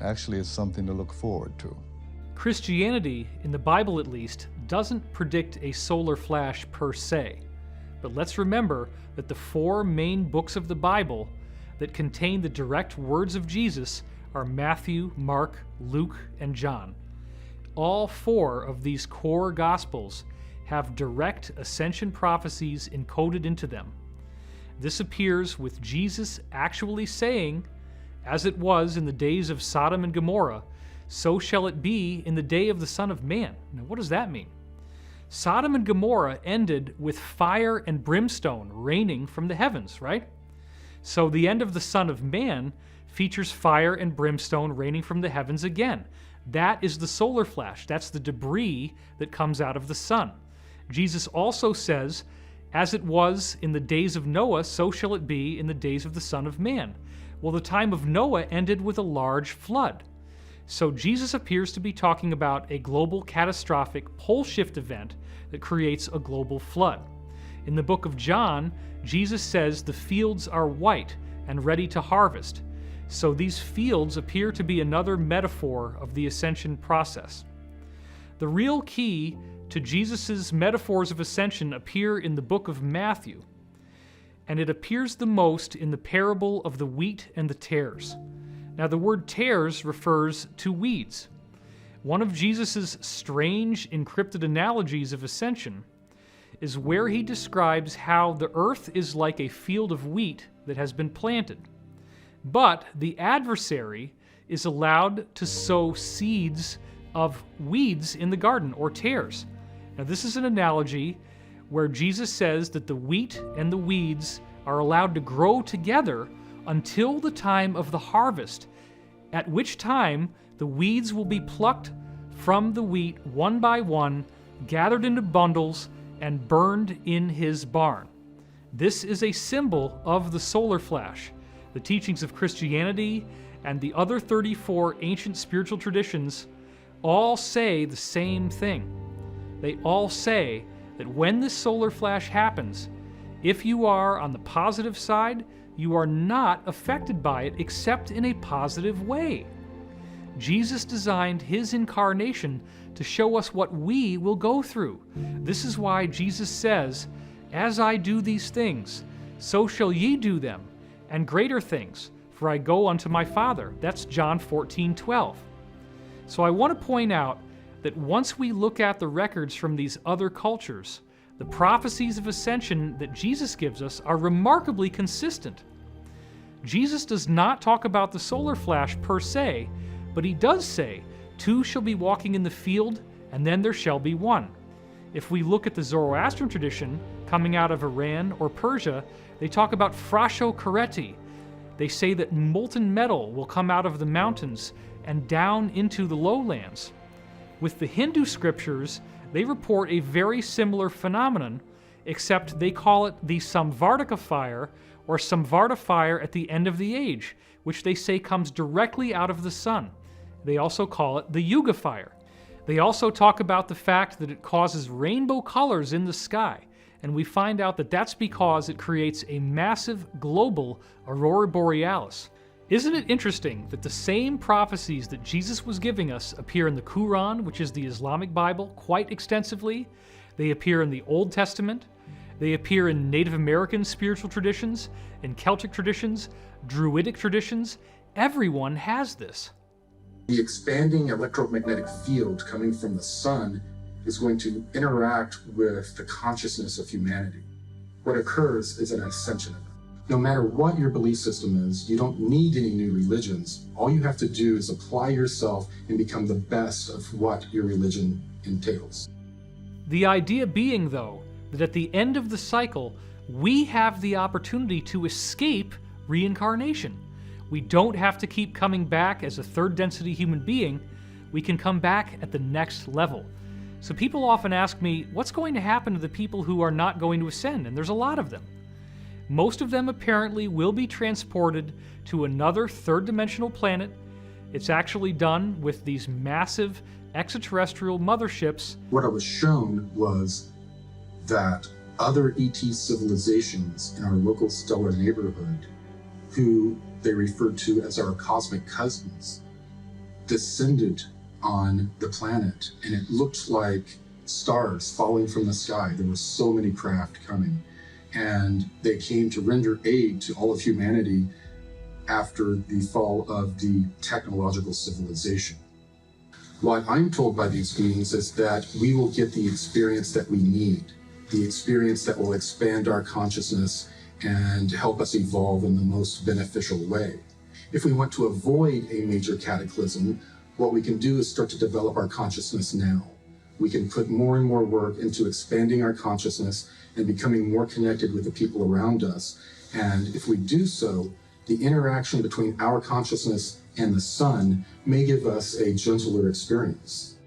Actually, it's something to look forward to. Christianity, in the Bible at least, doesn't predict a solar flash per se. But let's remember that the 4 main books of the Bible that contain the direct words of Jesus are Matthew, Mark, Luke, and John. All 4 of these core Gospels have direct ascension prophecies encoded into them. This appears with Jesus actually saying, "As it was in the days of Sodom and Gomorrah, so shall it be in the day of the Son of Man." Now, what does that mean? Sodom and Gomorrah ended with fire and brimstone raining from the heavens, right? So the end of the Son of Man features fire and brimstone raining from the heavens again. That is the solar flash. That's the debris that comes out of the sun. Jesus also says, "As it was in the days of Noah, so shall it be in the days of the Son of Man." Well, the time of Noah ended with a large flood. So Jesus appears to be talking about a global catastrophic pole shift event that creates a global flood. In the book of John, Jesus says the fields are white and ready to harvest. So these fields appear to be another metaphor of the ascension process. The real key to Jesus' metaphors of ascension appear in the book of Matthew, and it appears the most in the parable of the wheat and the tares. Now, the word tares refers to weeds. One of Jesus' strange encrypted analogies of ascension is where he describes how the earth is like a field of wheat that has been planted. But the adversary is allowed to sow seeds of weeds in the garden, or tares. Now, this is an analogy where Jesus says that the wheat and the weeds are allowed to grow together until the time of the harvest, at which time the weeds will be plucked from the wheat one by one, gathered into bundles, and burned in his barn. This is a symbol of the solar flash. The teachings of Christianity and the other 34 ancient spiritual traditions all say the same thing. They all say that when this solar flash happens, if you are on the positive side, you are not affected by it except in a positive way. Jesus designed his incarnation to show us what we will go through. This is why Jesus says, "As I do these things, so shall ye do them, and greater things, for I go unto my Father." That's John 14:12. So I want to point out that once we look at the records from these other cultures, the prophecies of ascension that Jesus gives us are remarkably consistent. Jesus does not talk about the solar flash per se, but he does say, "Two shall be walking in the field, and then there shall be one." If we look at the Zoroastrian tradition coming out of Iran or Persia, they talk about frasho kareti. They say that molten metal will come out of the mountains and down into the lowlands. With the Hindu scriptures, they report a very similar phenomenon, except they call it the Samvartaka fire, or Samvarta fire at the end of the age, which they say comes directly out of the sun. They also call it the Yuga fire. They also talk about the fact that it causes rainbow colors in the sky, and we find out that that's because it creates a massive global aurora borealis. Isn't it interesting that the same prophecies that Jesus was giving us appear in the Quran, which is the Islamic Bible, quite extensively? They appear in the Old Testament. They appear in Native American spiritual traditions, in Celtic traditions, Druidic traditions. Everyone has this. The expanding electromagnetic field coming from the sun is going to interact with the consciousness of humanity. What occurs is an ascension event. No matter what your belief system is, you don't need any new religions. All you have to do is apply yourself and become the best of what your religion entails. The idea being, though, that at the end of the cycle, we have the opportunity to escape reincarnation. We don't have to keep coming back as a third density human being. We can come back at the next level. So people often ask me, what's going to happen to the people who are not going to ascend? And there's a lot of them. Most of them apparently will be transported to another third dimensional planet. It's actually done with these massive extraterrestrial motherships. What I was shown was that other ET civilizations in our local stellar neighborhood, who they referred to as our cosmic cousins, descended on the planet, and it looked like stars falling from the sky. There were so many craft coming, and they came to render aid to all of humanity after the fall of the technological civilization. What I'm told by these beings is that we will get the experience that we need, the experience that will expand our consciousness and help us evolve in the most beneficial way. If we want to avoid a major cataclysm, what we can do is start to develop our consciousness now. We can put more and more work into expanding our consciousness and becoming more connected with the people around us. And if we do so, the interaction between our consciousness and the sun may give us a gentler experience.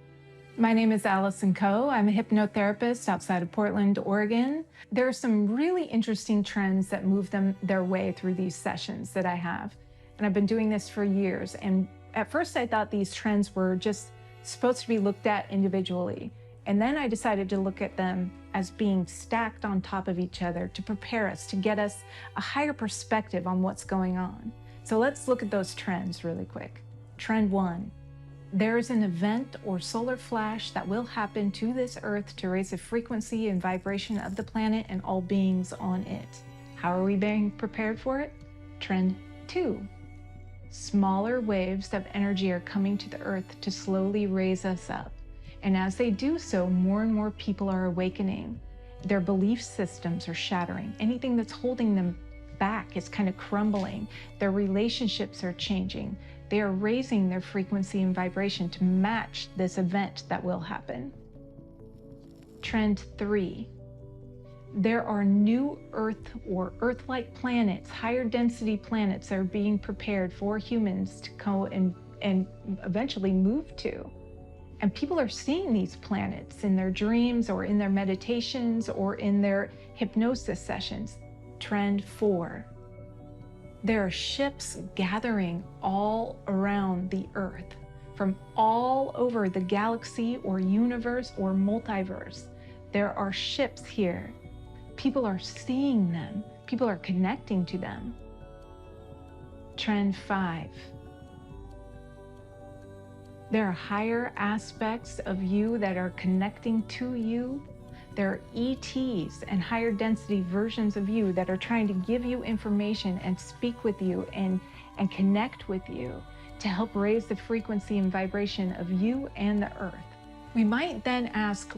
My name is Allison Coe. I'm a hypnotherapist outside of Portland, Oregon. There are some really interesting trends that move their way through these sessions that I have. And I've been doing this for years. And at first I thought these trends were just supposed to be looked at individually. And then I decided to look at them as being stacked on top of each other to prepare us, to get us a higher perspective on what's going on. So let's look at those trends really quick. Trend 1. There is an event or solar flash that will happen to this Earth to raise the frequency and vibration of the planet and all beings on it. How are we being prepared for it? Trend 2. Smaller waves of energy are coming to the Earth to slowly raise us up. And as they do so, more and more people are awakening. Their belief systems are shattering. Anything that's holding them back is kind of crumbling. Their relationships are changing. They are raising their frequency and vibration to match this event that will happen. Trend 3. There are new Earth or Earth-like planets, higher density planets that are being prepared for humans to go and eventually move to. And people are seeing these planets in their dreams or in their meditations or in their hypnosis sessions. Trend 4. There are ships gathering all around the Earth from all over the galaxy or universe or multiverse. There are ships here. People are seeing them. People are connecting to them. Trend 5. There are higher aspects of you that are connecting to you. There are ETs and higher density versions of you that are trying to give you information and speak with you and connect with you to help raise the frequency and vibration of you and the Earth. We might then ask,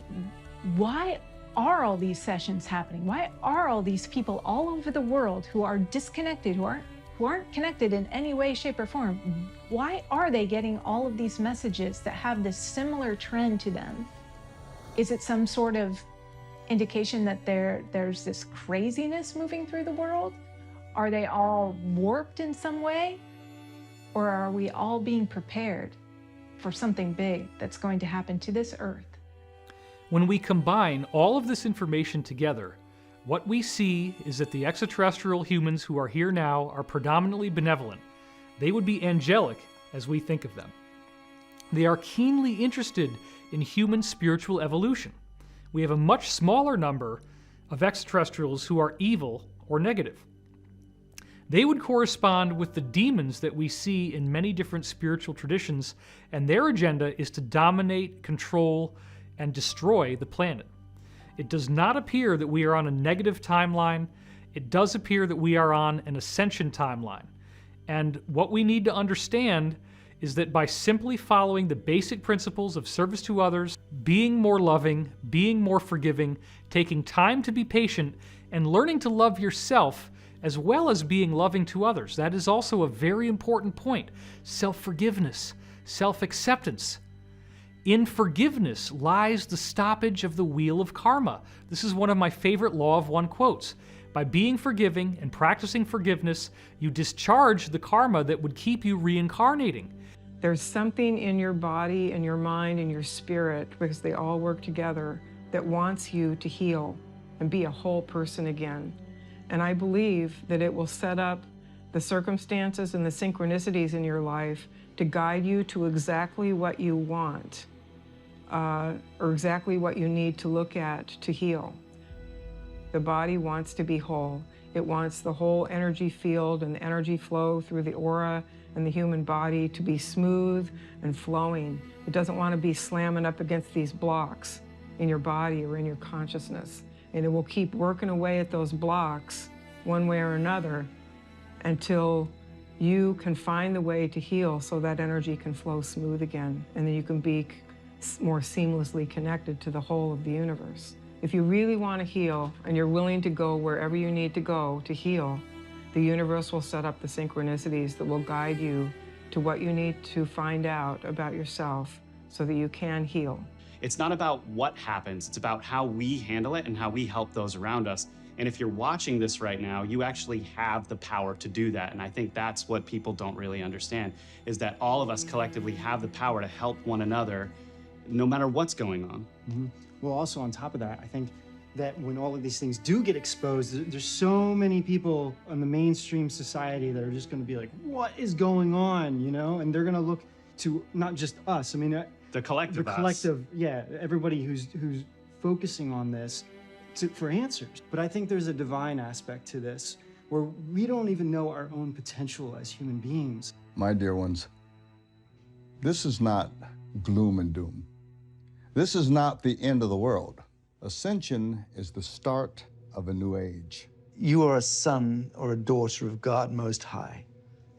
why are all these sessions happening? Why are all these people all over the world who are disconnected, who aren't connected in any way, shape, or form? Why are they getting all of these messages that have this similar trend to them? Is it some sort of indication that there's this craziness moving through the world? Are they all warped in some way? Or are we all being prepared for something big that's going to happen to this Earth? When we combine all of this information together, what we see is that the extraterrestrial humans who are here now are predominantly benevolent. They would be angelic as we think of them. They are keenly interested in human spiritual evolution. We have a much smaller number of extraterrestrials who are evil or negative. They would correspond with the demons that we see in many different spiritual traditions, and their agenda is to dominate, control, and destroy the planet. It does not appear that we are on a negative timeline. It does appear that we are on an ascension timeline. And what we need to understand is that by simply following the basic principles of service to others, being more loving, being more forgiving, taking time to be patient, and learning to love yourself as well as being loving to others. That is also a very important point. Self-forgiveness, self-acceptance. In forgiveness lies the stoppage of the wheel of karma. This is one of my favorite Law of One quotes. By being forgiving and practicing forgiveness, you discharge the karma that would keep you reincarnating. There's something in your body and your mind and your spirit, because they all work together, that wants you to heal and be a whole person again. And I believe that it will set up the circumstances and the synchronicities in your life to guide you to exactly what you want, or exactly what you need to look at to heal. The body wants to be whole. It wants the whole energy field and the energy flow through the aura and the human body to be smooth and flowing. It doesn't want to be slamming up against these blocks in your body or in your consciousness. And it will keep working away at those blocks one way or another until you can find the way to heal so that energy can flow smooth again, and then you can be more seamlessly connected to the whole of the universe. If you really want to heal and you're willing to go wherever you need to go to heal, the universe will set up the synchronicities that will guide you to what you need to find out about yourself so that you can heal. It's not about what happens, it's about how we handle it and how we help those around us. And if you're watching this right now, you actually have the power to do that. And I think that's what people don't really understand, is that all of us collectively have the power to help one another no matter what's going on. Mm-hmm. Well, also on top of that, I think that when all of these things do get exposed, there's so many people in the mainstream society that are just going to be like, what is going on, you know? And they're going to look to not just us, I mean, the collective yeah, everybody who's focusing on this for answers. But I think there's a divine aspect to this where we don't even know our own potential as human beings. My dear ones, this is not gloom and doom. This is not the end of the world. Ascension is the start of a new age. You are a son or a daughter of God Most High.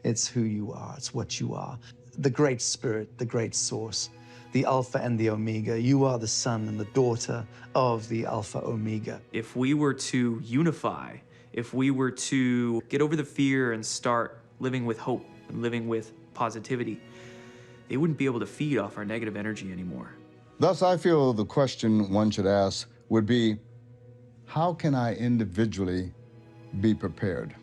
It's who you are, it's what you are. The Great Spirit, the Great Source, the Alpha and the Omega. You are the son and the daughter of the Alpha Omega. If we were to unify, if we were to get over the fear and start living with hope and living with positivity, they wouldn't be able to feed off our negative energy anymore. Thus, I feel the question one should ask would be, how can I individually be prepared?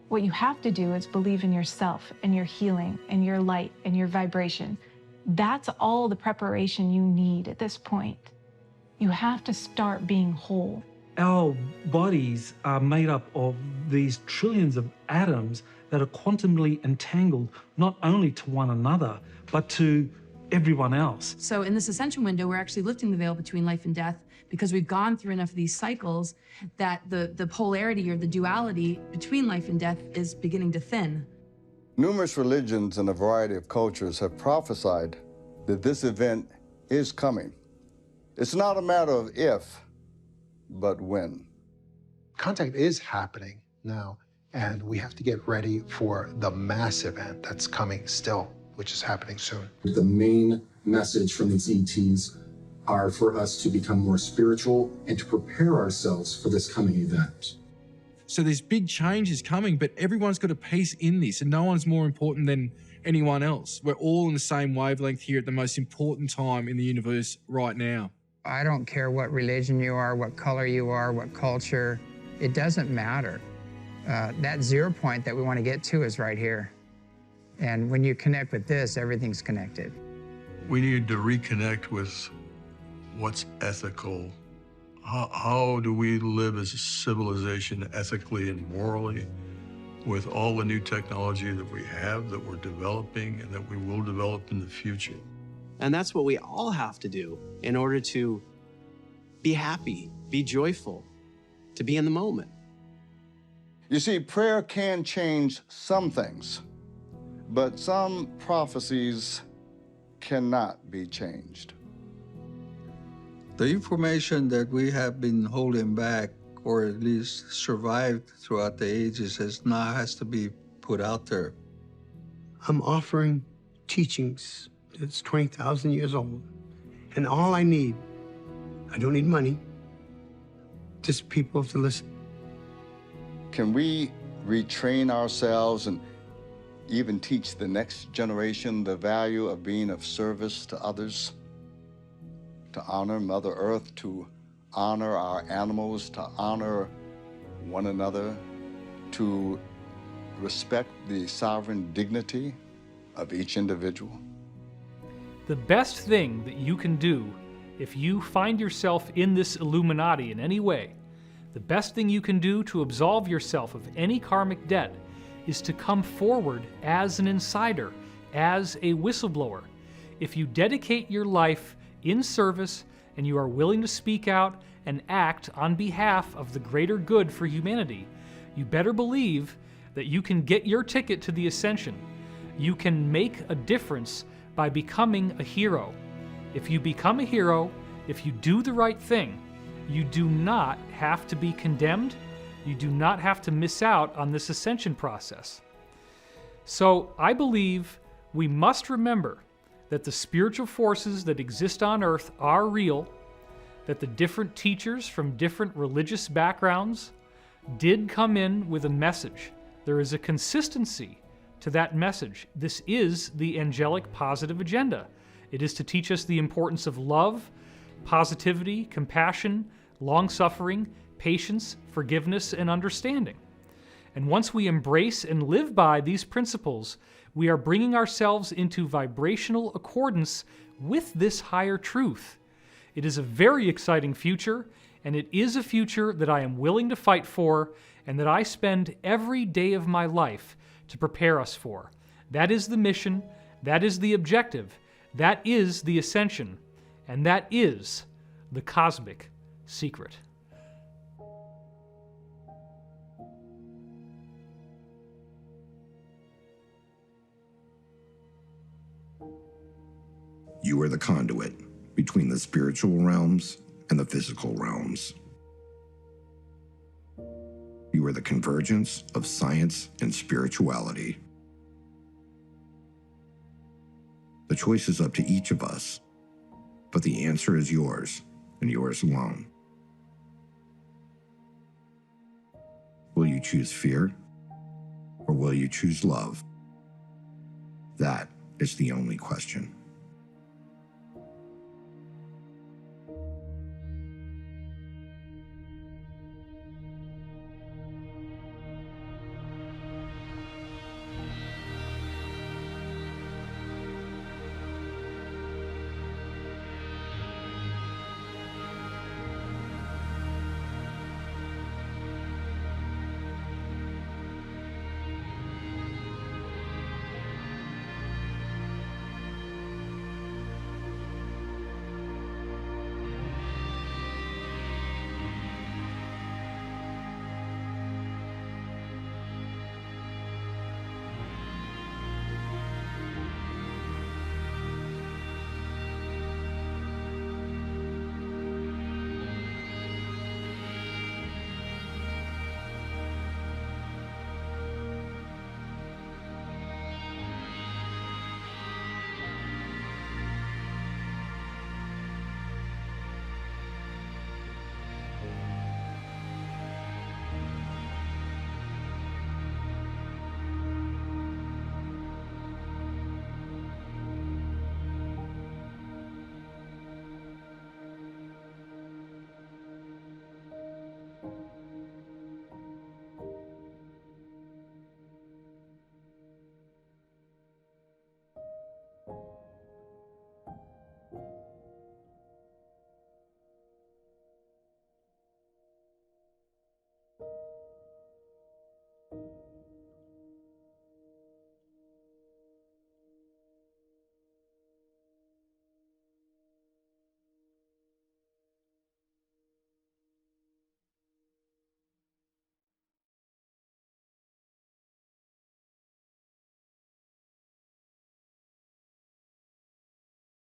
What you have to do is believe in yourself and your healing and your light and your vibration. That's all the preparation you need at this point. You have to start being whole. Our bodies are made up of these trillions of atoms that are quantumly entangled, not only to one another, but to everyone else. So in this ascension window, we're actually lifting the veil between life and death because we've gone through enough of these cycles that the polarity or the duality between life and death is beginning to thin. Numerous religions and a variety of cultures have prophesied that this event is coming. It's not a matter of if, but when. Contact is happening now, and we have to get ready for the mass event that's coming still, which is happening soon. The main message from these ETs are for us to become more spiritual and to prepare ourselves for this coming event. So there's big changes coming, but everyone's got a piece in this, and no one's more important than anyone else. We're all in the same wavelength here at the most important time in the universe right now. I don't care what religion you are, what color you are, what culture. It doesn't matter. That 0 point that we want to get to is right here. And when you connect with this, everything's connected. We need to reconnect with what's ethical. How do we live as a civilization ethically and morally with all the new technology that we have, that we're developing, and that we will develop in the future? And that's what we all have to do in order to be happy, be joyful, to be in the moment. You see, prayer can change some things, but some prophecies cannot be changed. The information that we have been holding back, or at least survived throughout the ages, has to be put out there. I'm offering teachings that's 20,000 years old. And all I don't need money, just people to listen. Can we retrain ourselves and even teach the next generation the value of being of service to others? To honor Mother Earth, to honor our animals, to honor one another, to respect the sovereign dignity of each individual? The best thing that you can do if you find yourself in this Illuminati in any way, the best thing you can do to absolve yourself of any karmic debt is to come forward as an insider, as a whistleblower. If you dedicate your life in service and you are willing to speak out and act on behalf of the greater good for humanity, you better believe that you can get your ticket to the ascension. You can make a difference by becoming a hero. If you become a hero, if you do the right thing, you do not have to be condemned. You do not have to miss out on this ascension process. So I believe we must remember that the spiritual forces that exist on earth are real, that the different teachers from different religious backgrounds did come in with a message. There is a consistency to that message. This is the angelic positive agenda. It is to teach us the importance of love, positivity, compassion, long-suffering, patience, forgiveness, and understanding. And once we embrace and live by these principles, we are bringing ourselves into vibrational accordance with this higher truth. It is a very exciting future, and it is a future that I am willing to fight for and that I spend every day of my life to prepare us for. That is the mission, that is the objective, that is the ascension, and that is the cosmic secret. You are the conduit between the spiritual realms and the physical realms. You are the convergence of science and spirituality. The choice is up to each of us, but the answer is yours and yours alone. Will you choose fear or will you choose love? That is the only question.